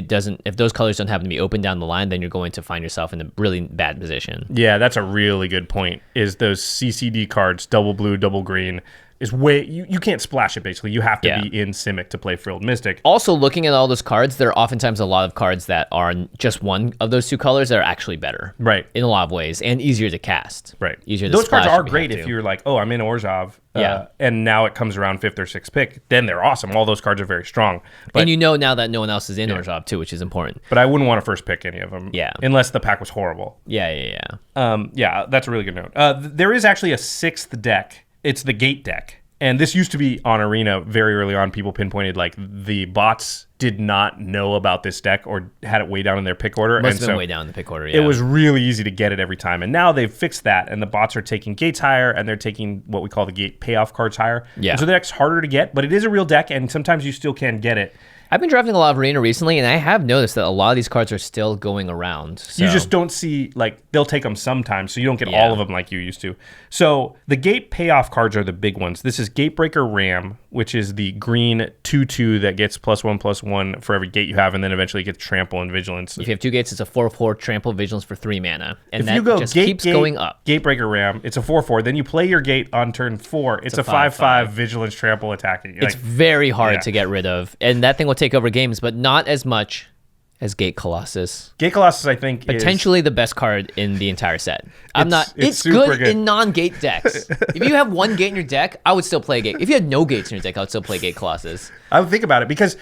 those colors don't happen to be open down the line, then you're going to find yourself in a really bad position. Yeah, that's a really good point. Is those CCD cards, double blue, double green, is way you can't splash it basically. You have to be in Simic to play Frilled Mystic. Also, looking at all those cards, there are oftentimes a lot of cards that are just one of those 2 colors that are actually better. Right. In a lot of ways, and easier to cast. Right. Easier to those splash cards are great if you're like, oh, I'm in Orzhov, and now it comes around 5th or 6th pick. Then they're awesome. All those cards are very strong. But, and now that no one else is in Orzhov too, which is important. But I wouldn't want to first pick any of them. Yeah. Unless the pack was horrible. Yeah. Yeah, that's a really good note. There is actually a 6th deck. It's the Gate deck. And this used to be on Arena very early on. People pinpointed like the bots did not know about this deck or had it way down in their pick order. Must have been way down in the pick order, yeah. It was really easy to get it every time. And now they've fixed that, and the bots are taking gates higher, and they're taking what we call the gate payoff cards higher. Yeah. And so the deck's harder to get, but it is a real deck, and sometimes you still can get it. I've been drafting a lot of Arena recently, and I have noticed that a lot of these cards are still going around. So. You just don't see, like, they'll take them sometimes, so you don't get all of them like you used to. So the gate payoff cards are the big ones. This is Gatebreaker Ram, which is the green 2/2 that gets +1/+1 for every gate you have, and then eventually gets Trample and Vigilance. If you have 2 gates, it's a 4/4 Trample Vigilance for 3 mana. And if that you go just gate, keeps going up. Gatebreaker Ram, it's a 4/4. Then you play your gate on turn 4. It's a 5/5 Vigilance Trample attacking. It's very hard to get rid of, and that thing will take over games, but not as much as Gate Colossus. Gate Colossus, I think, potentially the best card in the entire set. It's good in non-gate decks. If you have 1 gate in your deck, I would still play Gate. If you had no gates in your deck, I would still play Gate Colossus. I would think about it because,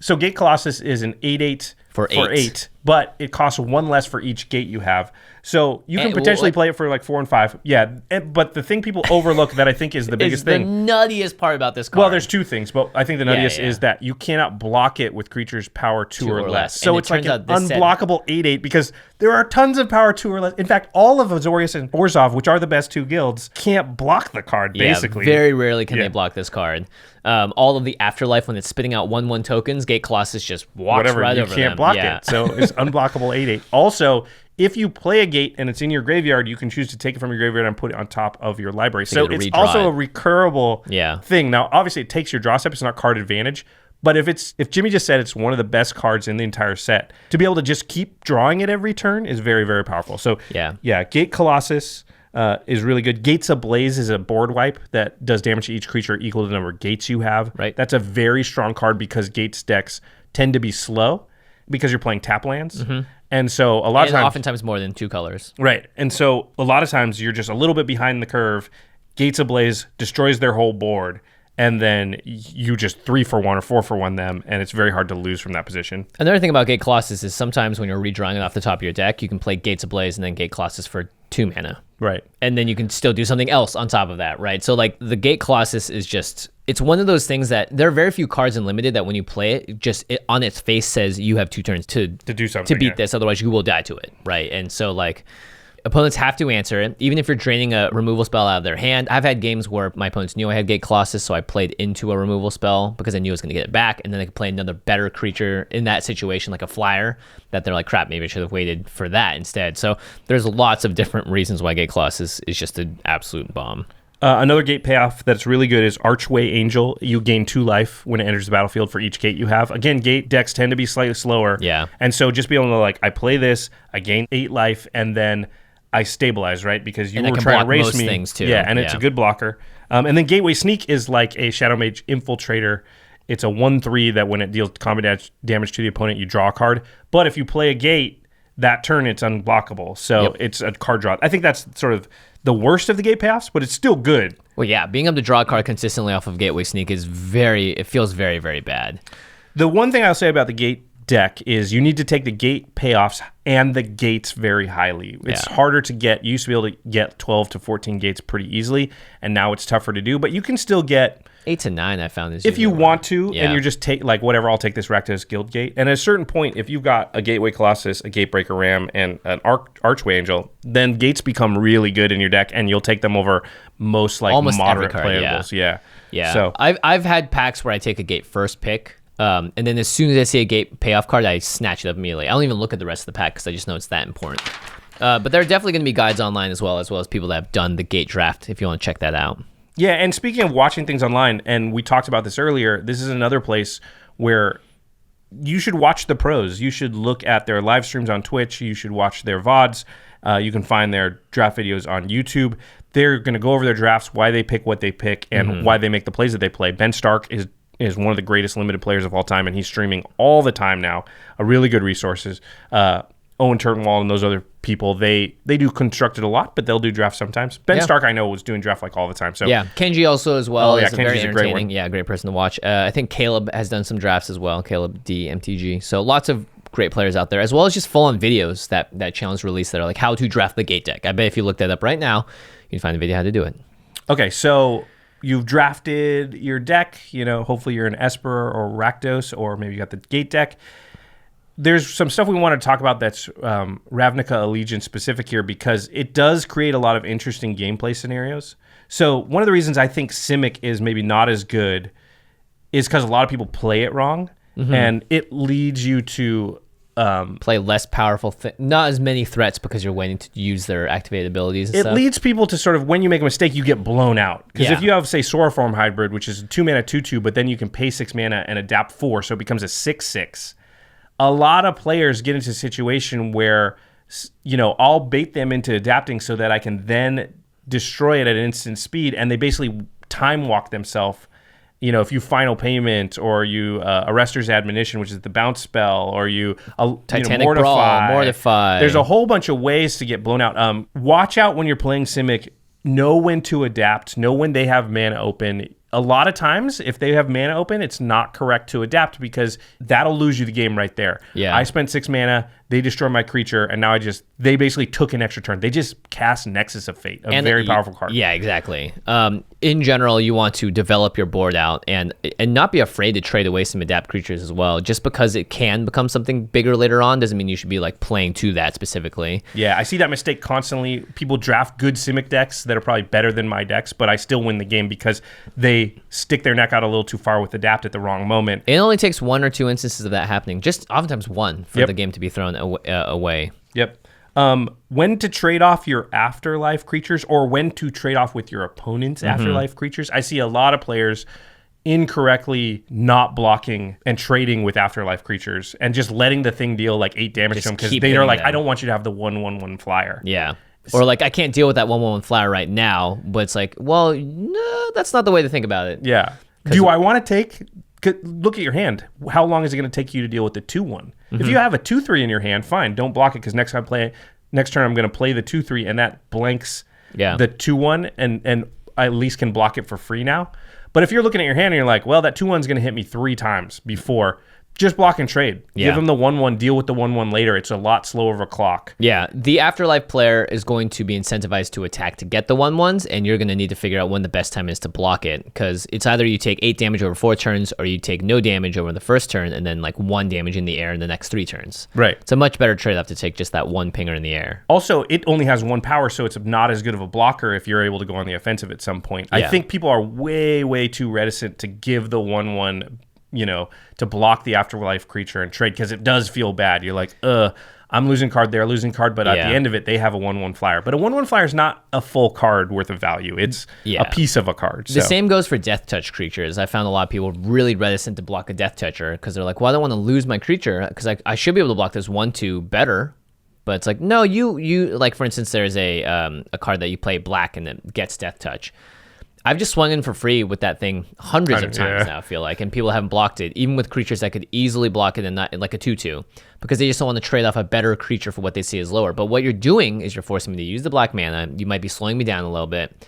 so Gate Colossus is an 8/8 For 8. But it costs 1 less for each gate you have. So you can potentially play it for like 4 and 5. Yeah, but the thing people overlook that I think is the biggest thing. The nuttiest part about this card. Well, there's 2 things, but I think the nuttiest is that you cannot block it with creatures power 2 or less. So it's like an unblockable 8/8 because there are tons of power 2 or less. In fact, all of Azorius and Orzhov, which are the best 2 guilds, can't block the card, basically. Very rarely can they block this card. All of the Afterlife, when it's spitting out 1/1 tokens, Gate Colossus just walks right over them. You can't block it. So it's unblockable 8/8. Also, if you play a gate and it's in your graveyard, you can choose to take it from your graveyard and put it on top of your library. So it's also a recurable thing. Now, obviously, it takes your draw step. It's not card advantage. But if Jimmy just said it's one of the best cards in the entire set, to be able to just keep drawing it every turn is very, very powerful. So Gate Colossus is really good. Gates Ablaze is a board wipe that does damage to each creature equal to the number of gates you have. Right. That's a very strong card because Gates decks tend to be slow because you're playing tap lands. Mm-hmm. And so a lot of times... oftentimes more than 2 colors. Right. And so a lot of times you're just a little bit behind the curve. Gates Ablaze destroys their whole board, and then you just 3-for-1 or 4-for-1 them, and it's very hard to lose from that position. Another thing about Gate Colossus is sometimes when you're redrawing it off the top of your deck, you can play Gates Ablaze and then Gate Colossus for 2 mana. Right. And then you can still do something else on top of that, right? So like the Gate Colossus is just, it's one of those things that there are very few cards in Limited that when you play it on its face says you have 2 turns to do something, to beat this, otherwise you will die to it, right? And so like opponents have to answer it, even if you're draining a removal spell out of their hand. I've had games where my opponents knew I had Gate Colossus, so I played into a removal spell because I knew I was going to get it back, and then they could play another better creature in that situation, like a flyer, that they're like, crap, maybe I should have waited for that instead. So there's lots of different reasons why Gate Colossus is just an absolute bomb. Another gate payoff that's really good is Archway Angel. You gain 2 life when it enters the battlefield for each gate you have. Again, gate decks tend to be slightly slower. Yeah. And so just be able to, like, I play this, I gain 8 life, and then I stabilize, right? Because you were trying to race me. Things too. Yeah, and it's a good blocker. And then Gateway Sneak is like a Shadow Mage Infiltrator. It's a 1/3 that when it deals combat damage to the opponent, you draw a card. But if you play a gate, that turn it's unblockable. So it's a card draw. I think that's sort of the worst of the gate payoffs, but it's still good. Well, yeah, being able to draw a card consistently off of Gateway Sneak is it feels very, very bad. The one thing I'll say about the gate deck is you need to take the gate payoffs and the gates very highly. It's harder to get. You used to be able to get 12 to 14 gates pretty easily, and now it's tougher to do, but you can still get 8 to 9 I found is if you want to, and you're just like whatever, I'll take this Rakdos Guild gate. And at a certain point, if you've got a Gateway Colossus, a Gatebreaker Ram, and an Archway Angel, then gates become really good in your deck, and you'll take them over most like almost moderate playables. Yeah. So I've had packs where I take a gate first pick. And then as soon as I see a gate payoff card, I snatch it up immediately. I don't even look at the rest of the pack because I just know it's that important. But there are definitely going to be guides online as well as people that have done the gate draft if you want to check that out. Yeah, and speaking of watching things online, and we talked about this earlier, this is another place where you should watch the pros. You should look at their live streams on Twitch. You should watch their VODs. You can find their draft videos on YouTube. They're going to go over their drafts, why they pick what they pick, and why they make the plays that they play. Ben Stark is one of the greatest Limited players of all time, and he's streaming all the time now. A really good resources. Owen Turtenwald and those other people, they do Constructed a lot, but they'll do drafts sometimes. Ben Stark, I know, was doing draft like all the time. So yeah, Kenji also as well. Kenji's very a great one. Yeah, great person to watch. I think Caleb has done some drafts as well. Caleb D MTG. So lots of great players out there, as well as just full-on videos that channel's released that are like how to draft the gate deck. I bet if you look that up right now, you can find a video how to do it. Okay, so you've drafted your deck. Hopefully you're an Esper or Rakdos, or maybe you got the gate deck. There's some stuff we want to talk about that's Ravnica Allegiance specific here, because it does create a lot of interesting gameplay scenarios. So one of the reasons I think Simic is maybe not as good is because a lot of people play it wrong, and it leads you to play less powerful, not as many threats because you're waiting to use their activated abilities and it stuff. Leads people to sort of, when you make a mistake, you get blown out. Because if you have, say, Soroform Hybrid, which is a 2-mana 2/2, but then you can pay 6 mana and adapt 4, so it becomes a 6/6. A lot of players get into a situation where, I'll bait them into adapting so that I can then destroy it at instant speed, and they basically time walk themselves. If you Final Payment, or you Arrester's Admonition, which is the bounce spell, or you Titanic Mortify. There's a whole bunch of ways to get blown out. Watch out when you're playing Simic. Know when to adapt. Know when they have mana open. a lot of times, if they have mana open, it's not correct to adapt because that'll lose you the game right there. Yeah. I spent 6 mana, they destroy my creature, and now they basically took an extra turn. They just cast Nexus of Fate, a very powerful card. Yeah, exactly. In general, you want to develop your board out and not be afraid to trade away some adapt creatures as well. Just because it can become something bigger later on doesn't mean you should be like playing to that specifically. Yeah, I see that mistake constantly. People draft good Simic decks that are probably better than my decks, but I still win the game because they stick their neck out a little too far with adapt at the wrong moment. It only takes 1 or 2 instances of that happening, just oftentimes 1 for the game to be thrown away. Yep. When to trade off your afterlife creatures or when to trade off with your opponent's afterlife creatures. I see a lot of players incorrectly not blocking and trading with afterlife creatures and just letting the thing deal like 8 damage to them because they are like, I don't want you to have the 1/1/1 flyer. Yeah. Or like, I can't deal with that 1/1 flyer right now, but it's like, well, no, that's not the way to think about it. Yeah. Do I want to look at your hand. How long is it going to take you to deal with the 2/1? If you have a 2/3 in your hand, fine, don't block it because next turn I'm going to play the 2/3 and that blanks the 2/1 and I at least can block it for free now. But if you're looking at your hand and you're like, well, that 2/1 is going to hit me 3 times before, just block and trade. Yeah. Give them the 1/1, deal with the 1/1 later. It's a lot slower of a clock. Yeah, the afterlife player is going to be incentivized to attack to get the 1/1s, and you're going to need to figure out when the best time is to block it, because it's either you take 8 damage over 4 turns, or you take no damage over the first turn, and then like 1 damage in the air in the next 3 turns. Right. It's a much better trade-off to take just that 1 pinger in the air. Also, it only has 1 power, so it's not as good of a blocker if you're able to go on the offensive at some point. Yeah. I think people are way, way too reticent to give the 1/1, to block the afterlife creature and trade, because it does feel bad. You're like, I'm losing card, they're losing card, but at the end of it, they have a 1/1 flyer. But a 1/1 flyer is not a full card worth of value. It's a piece of a card. The same goes for death touch creatures. I found a lot of people really reticent to block a death toucher because they're like, well, I don't want to lose my creature because I should be able to block this 1/2 better. But it's like, no, you like, for instance, there's a card that you play black and it gets death touch. I've just swung in for free with that thing hundreds of times now, I feel like, and people haven't blocked it, even with creatures that could easily block it and not like a 2/2, because they just don't want to trade off a better creature for what they see as lower. But what you're doing is you're forcing me to use the black mana. You might be slowing me down a little bit.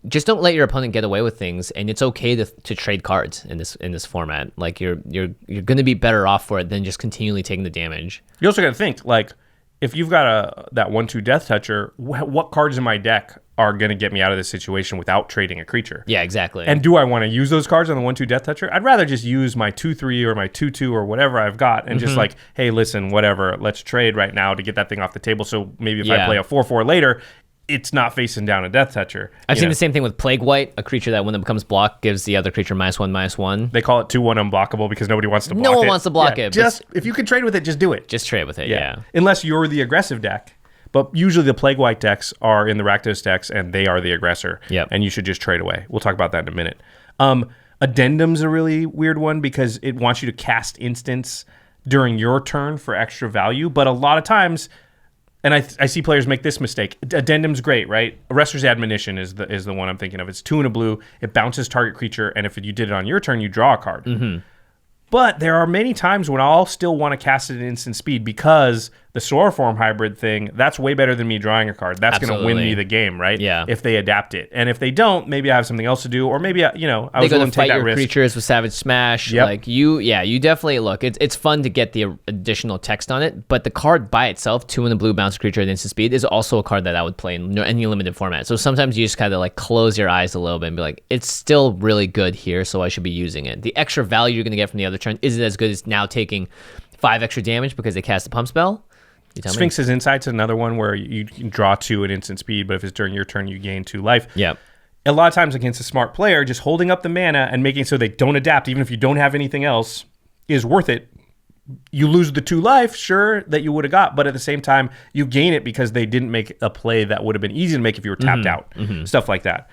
Just don't let your opponent get away with things, and it's okay to trade cards in this format. Like you're going to be better off for it than just continually taking the damage. You also got to think, like, if you've got that 1/2 death toucher, what cards in my deck are going to get me out of this situation without trading a creature? Yeah, exactly. And do I want to use those cards on the 1/2 death toucher? I'd rather just use my 2/3 or my 2/2 or whatever I've got and just like, hey, listen, whatever, let's trade right now to get that thing off the table. So maybe if I play a 4/4 later, it's not facing down a death toucher. I've seen the same thing with Plague White, a creature that when it becomes blocked gives the other creature -1/-1. They call it 2/1 unblockable because nobody wants to block it. No one wants to block it. Just if you can trade with it, just do it. Just trade with it, yeah. Unless you're the aggressive deck. But usually the Plague White decks are in the Rakdos decks, and they are the aggressor. Yep. And you should just trade away. We'll talk about that in a minute. Addendum's a really weird one because it wants you to cast instants during your turn for extra value. But a lot of times, and I see players make this mistake. Addendum's great, right? Arrester's Admonition is the one I'm thinking of. It's 2 and a blue. It bounces target creature, and if you did it on your turn, you draw a card. Mm-hmm. But there are many times when I'll still want to cast it at instant speed because the Sora Form hybrid thing, that's way better than me drawing a card. That's going to win me the game, right? Yeah. If they adapt it. And if they don't, maybe I have something else to do, or maybe, I was willing to take that risk. Creatures with Savage Smash. Yep. Like you definitely look. It's fun to get the additional text on it, but the card by itself, 2 in the blue bounce creature at instant speed, is also a card that I would play in any limited format. So sometimes you just kind of like close your eyes a little bit and be like, it's still really good here, so I should be using it. The extra value you're going to get from the other turn isn't as good as now taking 5 extra damage because they cast a pump spell. Sphinx's Insight's another one where you can draw 2 at instant speed, but if it's during your turn, you gain 2 life. Yep. A lot of times against a smart player, just holding up the mana and making so they don't adapt, even if you don't have anything else, is worth it. You lose the 2 life, sure, that you would have got, but at the same time, you gain it because they didn't make a play that would have been easy to make if you were tapped out. Stuff like that.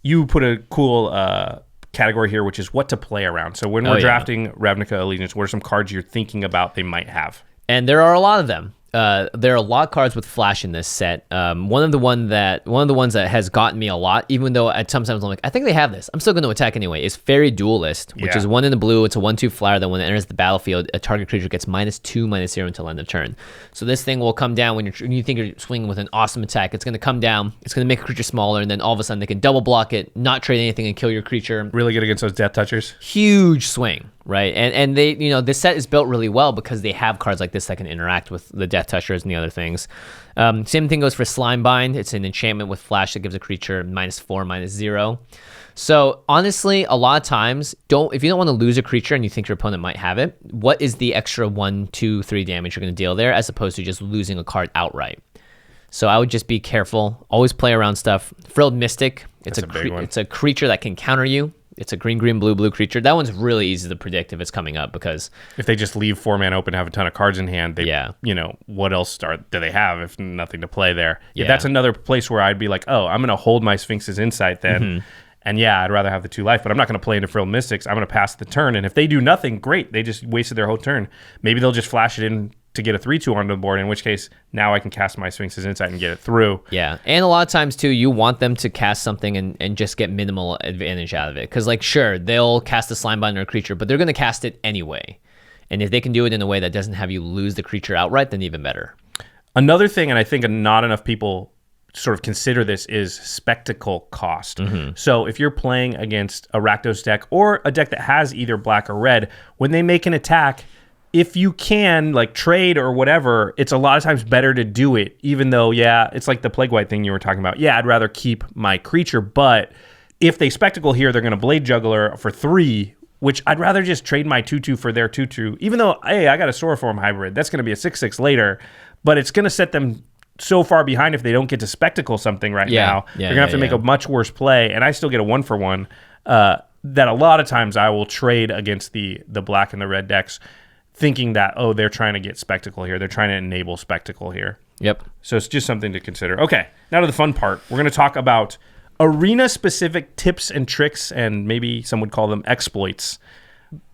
You put a cool category here, which is what to play around. So when we're drafting Ravnica Allegiance, what are some cards you're thinking about they might have? And there are a lot of them. there are a lot of cards with flash in this set. One of the ones that has gotten me a lot, even though at sometimes I'm like, I think they have this, I'm still going to attack anyway, is Fairy Duelist, which is 1 in the blue. It's a 1/2 flyer that when it enters the battlefield, a target creature gets -2/-0 until end of turn. So this thing will come down when you think you're swinging with an awesome attack. It's going to come down, it's going to make a creature smaller, and then all of a sudden they can double block it, not trade anything, and kill your creature. Really good against those Death Touchers. Huge swing, right? And they, this set is built really well because they have cards like this that can interact with the Death Touchers and the other things. Same thing goes for Slimebind. It's an enchantment with flash that gives a creature -4/-0. So honestly, a lot of times, if you don't want to lose a creature and you think your opponent might have it, what is the extra 1, 2, 3 damage you're going to deal there, as opposed to just losing a card outright? So I would just be careful. Always play around stuff. Frilled Mystic. It's a creature that can counter you. It's a green, blue creature. That one's really easy to predict if it's coming up, because if they just leave 4-man open, have a ton of cards in hand, what else do they have if nothing to play there? Yeah, that's another place where I'd be like, oh, I'm going to hold my Sphinx's Insight then. Mm-hmm. And yeah, I'd rather have the 2 life, but I'm not going to play into Frilled Mystics. I'm going to pass the turn, and if they do nothing, great. They just wasted their whole turn. Maybe they'll just flash it in to get a 3/2 onto the board, in which case now I can cast my Sphinx's Insight and get it through. Yeah, and a lot of times too, you want them to cast something and just get minimal advantage out of it. Because sure, they'll cast a Slimebind or a creature, but they're going to cast it anyway. And if they can do it in a way that doesn't have you lose the creature outright, then even better. Another thing, and I think not enough people sort of consider this, is spectacle cost. Mm-hmm. So if you're playing against a Rakdos deck or a deck that has either black or red, when they make an attack, if you can trade or whatever, it's a lot of times better to do it, even though, it's like the Plague White thing you were talking about. Yeah, I'd rather keep my creature, but if they spectacle here, they're going to Blade Juggler for 3, which I'd rather just trade my 2/2 for their 2/2, even though, hey, I got a Sauroform hybrid. That's going to be a 6/6 later, but it's going to set them so far behind if they don't get to spectacle something now. They're going to have to make a much worse play, and I still get a 1-for-1 that a lot of times I will trade against the black and the red decks, thinking that, oh, they're trying to get spectacle here. They're trying to enable spectacle here. Yep. So it's just something to consider. Okay, now to the fun part. We're going to talk about Arena-specific tips and tricks, and maybe some would call them exploits.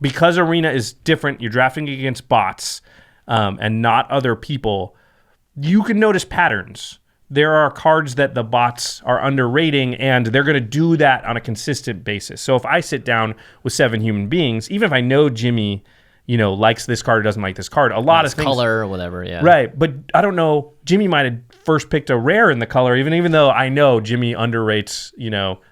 Because Arena is different, you're drafting against bots and not other people, you can notice patterns. There are cards that the bots are underrating, and they're going to do that on a consistent basis. So if I sit down with 7 human beings, even if I know Jimmy likes this card or doesn't like this card, a lot of things, color or whatever, right, but I don't know, Jimmy might have first picked a rare in the color, even though I know Jimmy underrates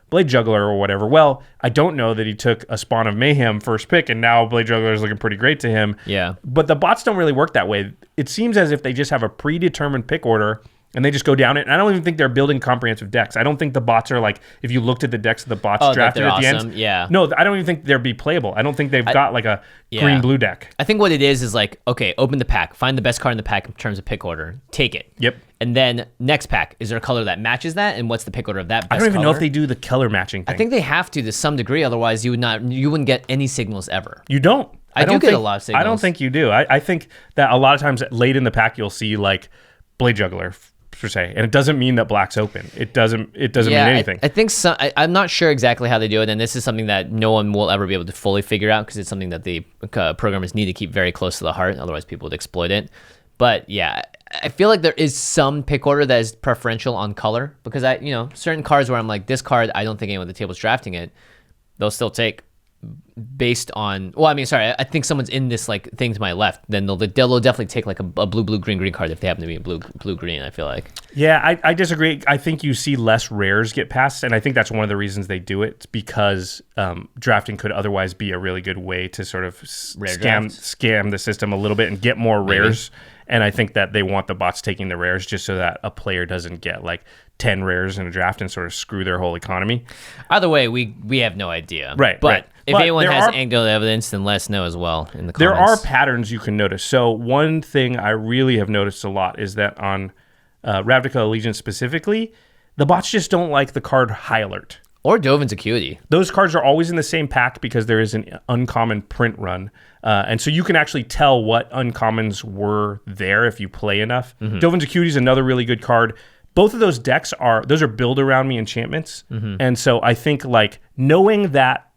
Blade Juggler or whatever. Well, I don't know that he took a Spawn of Mayhem first pick, and now Blade Juggler is looking pretty great to him. Yeah, but the bots don't really work that way. It seems as if they just have a predetermined pick order, and they just go down it. And I don't even think they're building comprehensive decks. I don't think the bots are if you looked at the decks that the bots drafted at the end. Yeah. No, I don't even think they'd be playable. I don't think they've got a green-blue deck. I think what it is okay, open the pack, find the best card in the pack in terms of pick order, take it. Yep. And then next pack, is there a color that matches that? And what's the pick order of that best I don't even color? know if they do the color matching thing. I think they have to some degree. Otherwise, you wouldn't get any signals ever. You don't. I do get a lot of signals. I don't think you do. I think that a lot of times late in the pack, you'll see Blade Juggler, per se, and it doesn't mean that black's open. It doesn't mean anything. I think I'm not sure exactly how they do it, and this is something that no one will ever be able to fully figure out, because it's something that the programmers need to keep very close to the heart, otherwise people would exploit it. But yeah, I feel like there is some pick order that is preferential on color, because certain cards where I'm like, this card, I don't think anyone at the table is drafting it, they'll still take based on, I think someone's in this thing to my left, then they'll definitely take a blue green card if they happen to be blue green. I feel like. Yeah, I disagree. I think you see less rares get passed, and I think that's one of the reasons they do it. It's because drafting could otherwise be a really good way to sort of scam the system a little bit and get more rares. And I think that they want the bots taking the rares just so that a player doesn't get 10 rares in a draft and sort of screw their whole economy. Either way, we have no idea. Right. But if anyone has anecdotal evidence, then let us know as well in the comments. There are patterns you can notice. So one thing I really have noticed a lot is that on Ravnica Allegiance specifically, the bots just don't like the card High Alert. Or Dovin's Acuity. Those cards are always in the same pack because there is an uncommon print run. And so you can actually tell what uncommons were there if you play enough. Mm-hmm. Dovin's Acuity is another really good card. Both of those decks those are build around me enchantments. Mm-hmm. And so I think knowing that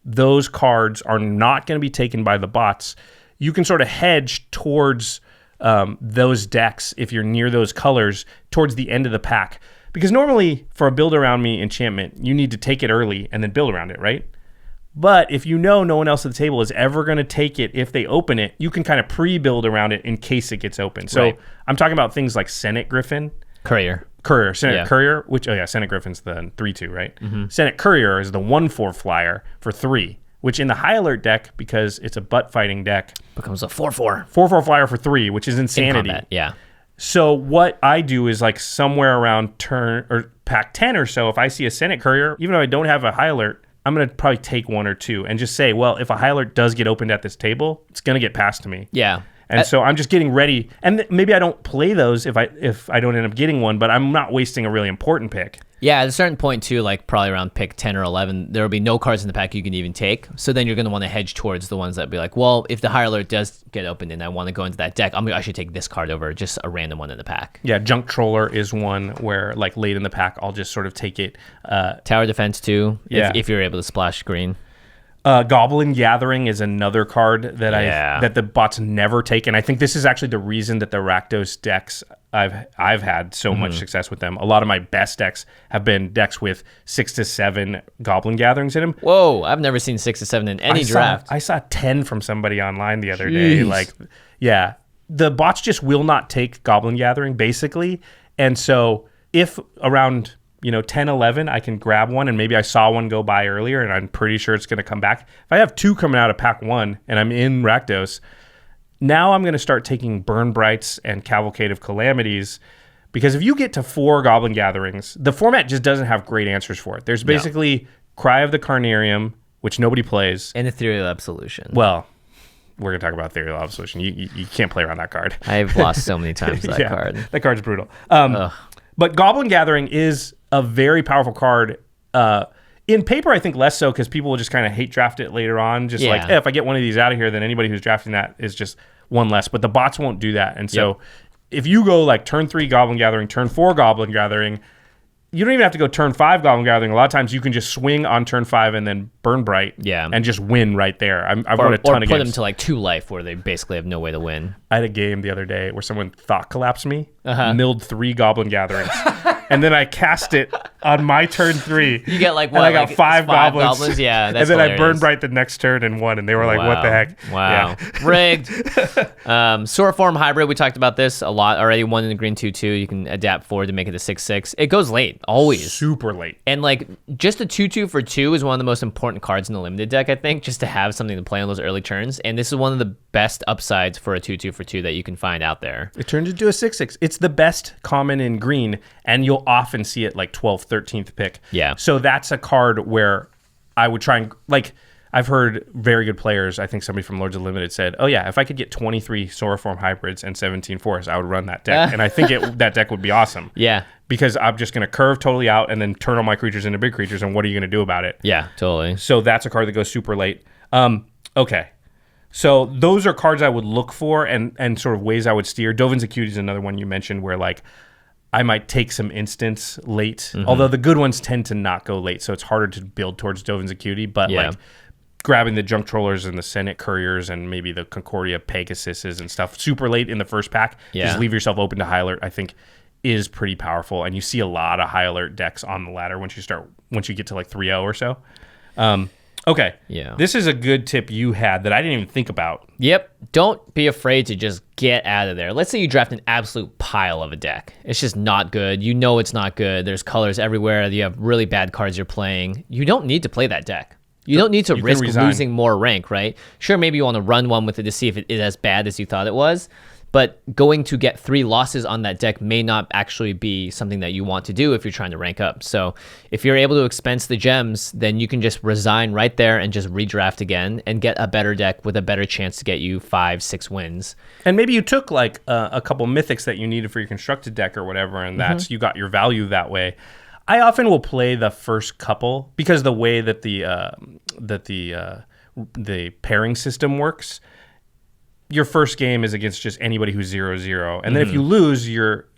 those cards are not going to be taken by the bots, you can sort of hedge towards those decks if you're near those colors towards the end of the pack. Because normally for a build around me enchantment, you need to take it early and then build around it, right? But if you know no one else at the table is ever going to take it if they open it, you can kind of pre-build around it in case it gets open. So I'm talking about things like Senate Griffin. Courier, Senate Courier, which, Senate Griffin's the 3/2, right? Senate Courier is the 1/4 flyer for 3, which in the high alert deck, because it's a butt fighting deck, becomes a 4/4. 4/4 flyer for 3, which is insanity. In combat, yeah. So what I do is like somewhere around turn or pack 10 or so, if I see a Senate Courier, even though I don't have a high alert, I'm going to probably take 1 or 2 and just say, well, if a high alert does get opened at this table, it's going to get passed to me. Yeah. And so I'm just getting ready. And maybe I don't play those if I don't end up getting one, but I'm not wasting a really important pick. Yeah, at a certain point too, like probably around pick 10 or 11, there will be no cards in the pack you can even take. So then you're going to want to hedge towards the ones that be like, well, if the high alert does get opened and I want to go into that deck, I should take this card over just a random one in the pack. Yeah, Junk Troller is one where like late in the pack, I'll just sort of take it. Tower Defense too, yeah. if you're able to splash green. Goblin Gathering is another card that that the bots never take, and I think this is actually the reason that the Rakdos decks I've had so much success with them. A lot of my best decks have been decks with 6 to 7 Goblin Gatherings in them. Whoa, I've never seen 6 to 7 in any draft. I saw 10 from somebody online the other day. Like, yeah, the bots just will not take Goblin Gathering basically, and so if around 10, 11, I can grab one, and maybe I saw one go by earlier, and I'm pretty sure it's going to come back. If I have 2 coming out of pack 1, and I'm in Rakdos, now I'm going to start taking Burn Brights and Cavalcade of Calamities, because if you get to 4 Goblin Gatherings, the format just doesn't have great answers for it. There's basically Cry of the Carnarium, which nobody plays. And Ethereal Absolution. Well, we're going to talk about Ethereal Absolution. You can't play around that card. I've lost so many times that card. That card's brutal. But Goblin Gathering is a very powerful card. In paper, I think less so because people will just kind of hate draft it later on. Just like, if I get one of these out of here, then anybody who's drafting that is just one less. But the bots won't do that. And so if you go like turn 3 Goblin Gathering, turn 4 Goblin Gathering, you don't even have to go turn 5 Goblin Gathering. A lot of times you can just swing on turn 5 and then Burn Bright and just win right there. I've won a ton of games. Or put them to like 2 life where they basically have no way to win. I had a game the other day where someone thought collapsed me, milled 3 Goblin Gatherings. And then I cast it on my turn 3. You get like what? And I got like 5 goblins. Yeah, that's and then hilarious. I burned bright the next turn and won. And they were like, "What the heck?" Wow, rigged. Sword Form Hybrid. We talked about this a lot already. 1 in the green, 2/2. You can adapt forward to make it a 6/6. It goes late, always super late. And like just a 2/2 for 2 is one of the most important cards in the limited deck. I think just to have something to play on those early turns. And this is one of the best upsides for a 2/2 for 2 that you can find out there. It turns into a 6/6. It's the best common in green, and you'll often see it like 12th, 13th pick. Yeah. So that's a card where I would try and, like, I've heard very good players, I think somebody from Lords of Limited said, oh yeah, if I could get 23 Soroform hybrids and 17 forests, I would run that deck. And I think that deck would be awesome. Yeah. Because I'm just going to curve totally out and then turn all my creatures into big creatures, and what are you going to do about it? Yeah, totally. So that's a card that goes super late. Okay. So those are cards I would look for and sort of ways I would steer. Dovin's Acuity is another one you mentioned where, like, I might take some instants late, although the good ones tend to not go late, so it's harder to build towards Dovin's Acuity. But like grabbing the Junk Trollers and the Senate Couriers and maybe the Concordia Pegasuses and stuff super late in the first pack, just leave yourself open to high alert, I think is pretty powerful. And you see a lot of high alert decks on the ladder once you get to like 3-0 or so. Okay. Yeah. This is a good tip you had that I didn't even think about. Yep. Don't be afraid to just get out of there. Let's say you draft an absolute pile of a deck. It's just not good. You know it's not good. There's colors everywhere. You have really bad cards you're playing. You don't need to play that deck. You don't need to risk losing more rank, right? Sure, maybe you want to run one with it to see if it is as bad as you thought it was. But going to get 3 losses on that deck may not actually be something that you want to do if you're trying to rank up. So if you're able to expense the gems, then you can just resign right there and just redraft again and get a better deck with a better chance to get you 5-6 wins. And maybe you took like a couple mythics that you needed for your constructed deck or whatever, and that's you got your value that way. I often will play the first couple because the way that the pairing system works, your first game is against just anybody who's 0-0. And then if you lose, your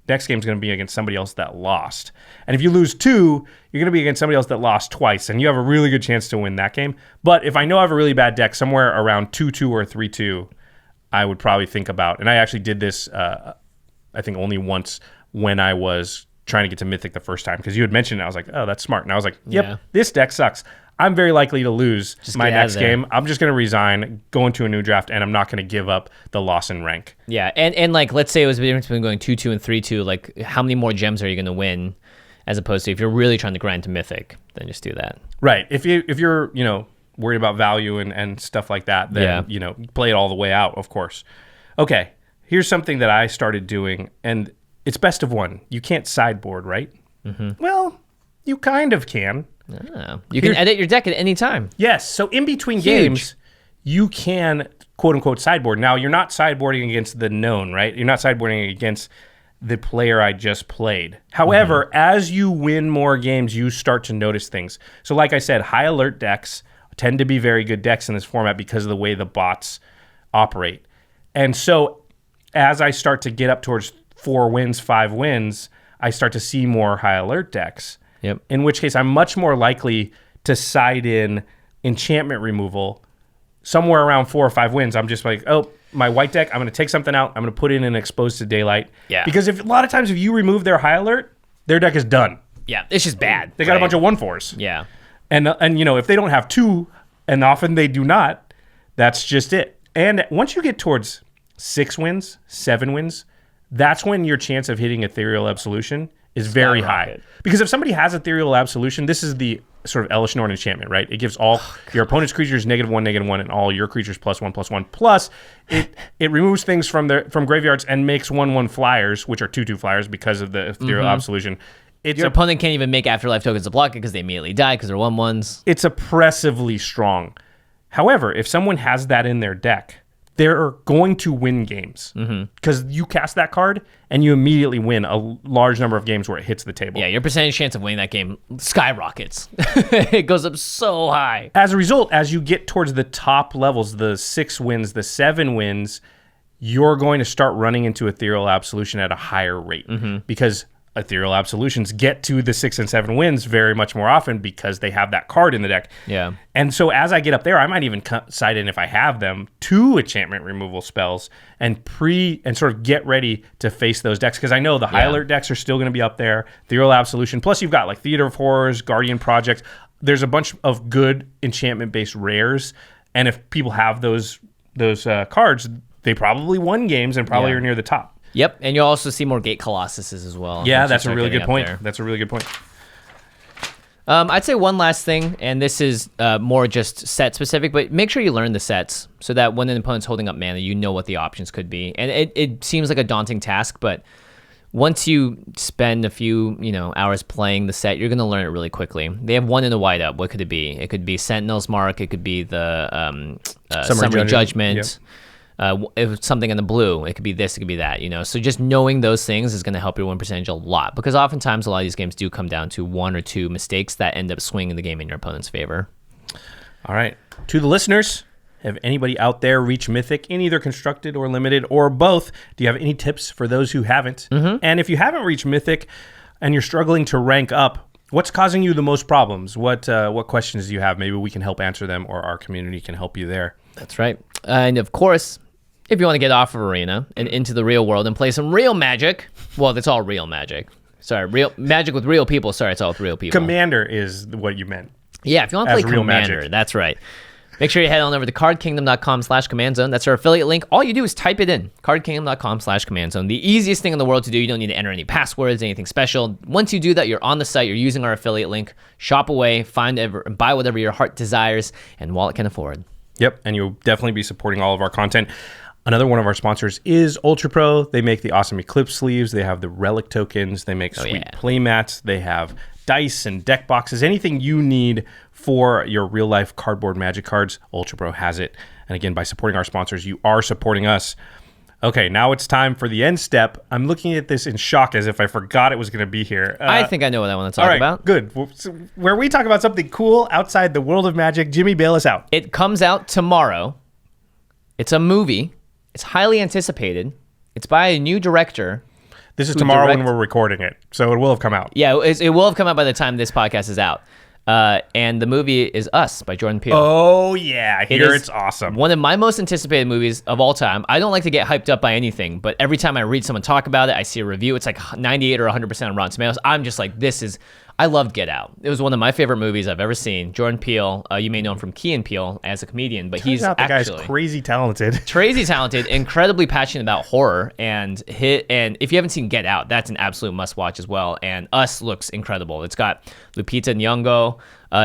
next game is going to be against somebody else that lost. And if you lose 2, you're going to be against somebody else that lost twice. And you have a really good chance to win that game. But if I know I have a really bad deck somewhere around 2-2 or 3-2, I would probably think about, and I actually did this, I think only once when I was trying to get to Mythic the first time, because you had mentioned it. I was like, oh, that's smart. And I was like, yep, this deck sucks. I'm very likely to lose my next game. I'm just going to resign, go into a new draft, and I'm not going to give up the loss in rank. Yeah, and like, let's say it was the difference between going 2-2 and 3-2. Like, how many more gems are you going to win, as opposed to if you're really trying to grind to Mythic, then just do that. Right. If you're worried about value and stuff like that, then play it all the way out, of course. Okay, here's something that I started doing, and it's best of one. You can't sideboard, right? Mm-hmm. Well, you kind of can. Oh, you can edit your deck at any time. Yes. So in between games, you can, quote unquote, sideboard. Now, you're not sideboarding against the known, right? You're not sideboarding against the player I just played. However, as you win more games, you start to notice things. So like I said, high alert decks tend to be very good decks in this format because of the way the bots operate. And so as I start to get up towards 4 wins, 5 wins, I start to see more high alert decks. Yep. In which case, I'm much more likely to side in enchantment removal. Somewhere around 4 or 5 wins, I'm just like, oh, my white deck, I'm going to take something out. I'm going to put in an exposed to daylight. Yeah. Because a lot of times, if you remove their high alert, their deck is done. Yeah, it's just bad. They got a bunch of 1/4s. Yeah. And if they don't have 2, and often they do not, that's just it. And once you get towards 6 wins, 7 wins, that's when your chance of hitting Ethereal Absolution is very high. Because if somebody has Ethereal Absolution, this is the sort of Elish Norn enchantment, right? It gives all your opponent's creatures -1/-1, and all your creatures +1/+1. Plus, it removes things from graveyards and makes 1/1 flyers, which are 2/2 flyers because of the Ethereal Absolution. Your opponent can't even make Afterlife tokens to block it because they immediately die because they're 1/1s. It's oppressively strong. However, if someone has that in their deck, they're going to win games because you cast that card and you immediately win a large number of games where it hits the table. Yeah, your percentage chance of winning that game skyrockets. It goes up so high. As a result, as you get towards the top levels, the 6 wins, the 7 wins, you're going to start running into Ethereal Absolution at a higher rate because Ethereal Absolutions get to the 6 and 7 wins very much more often because they have that card in the deck. Yeah. And so as I get up there, I might even side in, if I have them, 2 enchantment removal spells and sort of get ready to face those decks because I know the high alert decks are still going to be up there. Ethereal Absolution. Plus you've got like Theater of Horrors, Guardian Project. There's a bunch of good enchantment-based rares. And if people have those cards, they probably won games and probably are near the top. Yep, and you'll also see more Gate Colossuses as well. Yeah, that's a really good point. That's a really good point. I'd say one last thing, and this is more just set specific, but make sure you learn the sets so that when an opponent's holding up mana, you know what the options could be. And it seems like a daunting task, but once you spend a few hours playing the set, you're going to learn it really quickly. They have one in a white up. What could it be? It could be Sentinel's Mark. It could be the Summary Judgment. Yep. If it's something in the blue, it could be this, it could be that, So just knowing those things is going to help your win percentage a lot because oftentimes a lot of these games do come down to 1 or 2 mistakes that end up swinging the game in your opponent's favor. All right. To the listeners, have anybody out there reached Mythic in either constructed or limited or both? Do you have any tips for those who haven't? And if you haven't reached Mythic and you're struggling to rank up, what's causing you the most problems? What questions do you have? Maybe we can help answer them or our community can help you there. That's right. And of course, if you want to get off of Arena and into the real world and play some real Magic, well, that's all real Magic. Sorry, real Magic with real people. Sorry, it's all with real people. Commander is what you meant. Yeah, if you want to play real Commander, Magic. That's right. Make sure you head on over to cardkingdom.com/commandzone. That's our affiliate link. All you do is type it in, cardkingdom.com/commandzone. The easiest thing in the world to do. You don't need to enter any passwords, anything special. Once you do that, you're on the site. You're using our affiliate link. Shop away, buy whatever your heart desires and wallet can afford. Yep, and you'll definitely be supporting all of our content. Another one of our sponsors is Ultra Pro. They make the awesome Eclipse sleeves. They have the Relic tokens. They make sweet play mats. They have dice and deck boxes. Anything you need for your real-life cardboard Magic cards, Ultra Pro has it. And again, by supporting our sponsors, you are supporting us. Okay, now it's time for the end step. I'm looking at this in shock as if I forgot it was going to be here. I think I know what I want to talk about. Good. Where we talk about something cool outside the world of Magic, Jimmy, bail us out. It comes out tomorrow. It's a movie. It's highly anticipated. It's by a new director. This is tomorrow when we're recording it, so it will have come out. Yeah, it will have come out by the time this podcast is out. And the movie is Us by Jordan Peele. Oh, yeah. I hear it's awesome. One of my most anticipated movies of all time. I don't like to get hyped up by anything, but every time I read someone talk about it, I see a review, it's like 98 or 100% on Rotten Tomatoes. I'm just like, I loved Get Out. It was one of my favorite movies I've ever seen. Jordan Peele, you may know him from Key and Peele as a comedian, but he's the guy's actually crazy talented. Crazy talented, incredibly passionate about horror, and if you haven't seen Get Out, that's an absolute must-watch as well. And Us looks incredible. It's got Lupita Nyong'o.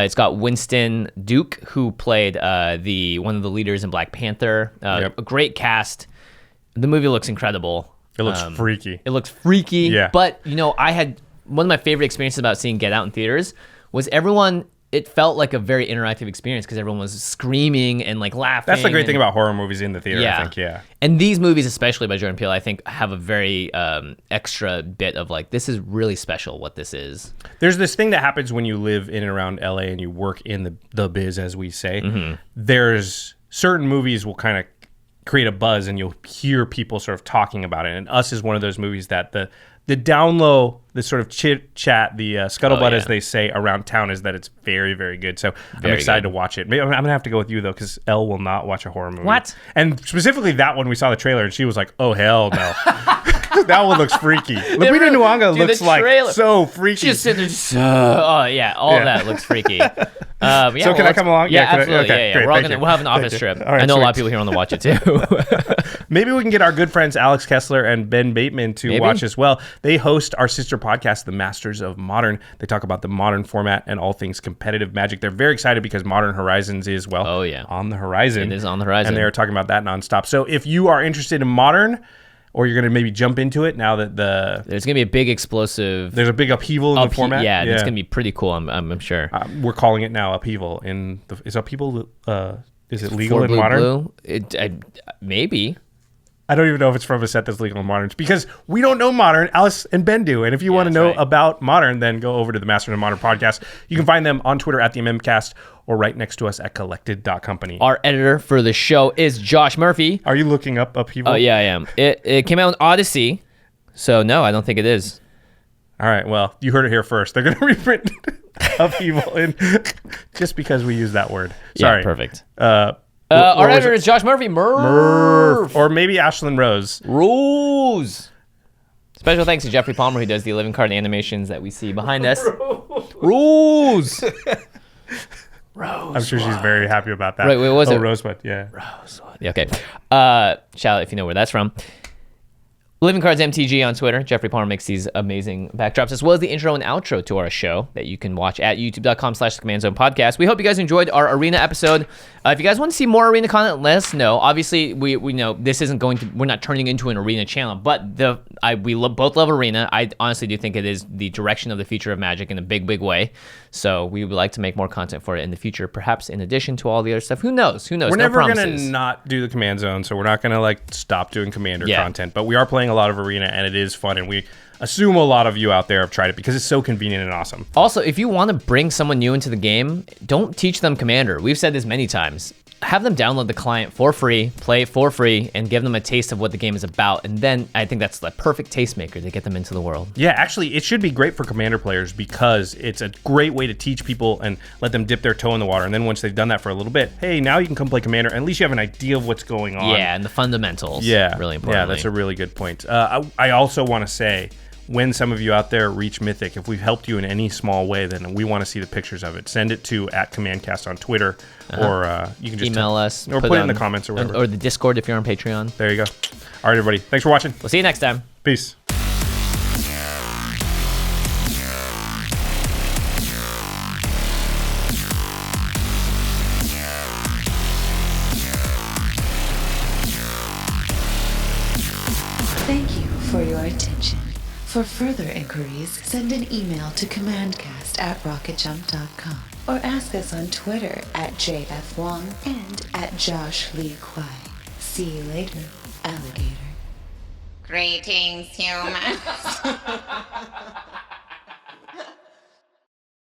It's got Winston Duke, who played one of the leaders in Black Panther. A great cast. The movie looks incredible. It looks freaky. It looks freaky. Yeah. But I had one of my favorite experiences about seeing Get Out in theaters was it felt like a very interactive experience because everyone was screaming and like laughing. That's the great thing about horror movies in the theater, I think, yeah. And these movies, especially by Jordan Peele, I think have a very extra bit of like, this is really special what this is. There's this thing that happens when you live in and around LA and you work in the biz, as we say. Mm-hmm. There's certain movies will kind of create a buzz and you'll hear people sort of talking about it. And Us is one of those movies that the down low, the sort of chit chat, the scuttlebutt, as they say around town, is that it's very, very good. So I'm excited to watch it. Maybe I'm going to have to go with you, though, because Elle will not watch a horror movie. What? And specifically that one, we saw the trailer, and she was like, oh, hell no. That one looks freaky. Lupita Nyong'o looks like so freaky. She's sitting there, all of that looks freaky. So can I come along? Yeah, absolutely. Okay, great, We'll have an office trip. All right, I know a lot of people here want to watch it, too. Maybe we can get our good friends Alex Kessler and Ben Bateman to watch as well. They host our sister podcast, The Masters of Modern. They talk about the modern format and all things competitive Magic. They're very excited because Modern Horizons is, on the horizon. It is on the horizon. And they're talking about that nonstop. So if you are interested in Modern, or you're going to maybe jump into it now that there's going to be a big explosive... There's a big upheaval in the format. Yeah, it's going to be pretty cool, I'm sure. We're calling it now upheaval. Is upheaval... is it legal in Modern? Maybe. I don't even know if it's from a set that's legal in Modern, because we don't know Modern. Alice and Ben do. And if you want to know about Modern, then go over to the Masters of Modern podcast. You can find them on Twitter at the MMcast or right next to us at collected.company. Our editor for the show is Josh Murphy. Are you looking up upheaval? Oh, yeah, I am. It came out on Odyssey, so no, I don't think it is. All right, well, you heard it here first. They're going to reprint upheaval in just because we use that word. Sorry. Yeah, perfect. Our editor is Josh Murphy. Murph. Or maybe Ashlyn Rose. Special thanks to Geoffrey Palmer, who does the living card animations that we see behind us. Rose. I'm sure she's very happy about that. Right, what was it? Rosebud, yeah. Rosebud. Yeah, okay. Shout out if you know where that's from. Living Cards MTG on Twitter. Geoffrey Palmer makes these amazing backdrops, as well as the intro and outro to our show that you can watch at youtube.com/commandzonepodcast. We hope you guys enjoyed our Arena episode. If you guys want to see more Arena content, let us know. Obviously, we know this isn't we're not turning into an Arena channel, but we both love Arena. I honestly do think it is the direction of the future of Magic in a big, big way. So we would like to make more content for it in the future, perhaps in addition to all the other stuff. Who knows? We're never going to not do the Command Zone, so we're not going to stop doing Commander content, but we are playing a lot of Arena, and it is fun, and we assume a lot of you out there have tried it because it's so convenient and awesome. Also, if you want to bring someone new into the game, don't teach them Commander. We've said this many times. Have them download the client for free, play it for free, and give them a taste of what the game is about. And then I think that's the perfect tastemaker to get them into the world. Yeah, actually, it should be great for Commander players because it's a great way to teach people and let them dip their toe in the water. And then once they've done that for a little bit, hey, now you can come play Commander. And at least you have an idea of what's going on. Yeah, and the fundamentals. Yeah, really important. Yeah, that's a really good point. I also want to say, when some of you out there reach Mythic, if we've helped you in any small way, then we want to see the pictures of it. Send it to @CommandCast on Twitter, or you can just email us, or put it in the comments or whatever. Or the Discord if you're on Patreon. There you go. All right, everybody. Thanks for watching. We'll see you next time. Peace. Thank you for your attention. For further inquiries, send an email to commandcast@rocketjump.com or ask us on Twitter @JFWong and @JoshLeeQuai. See you later, alligator. Greetings, humans.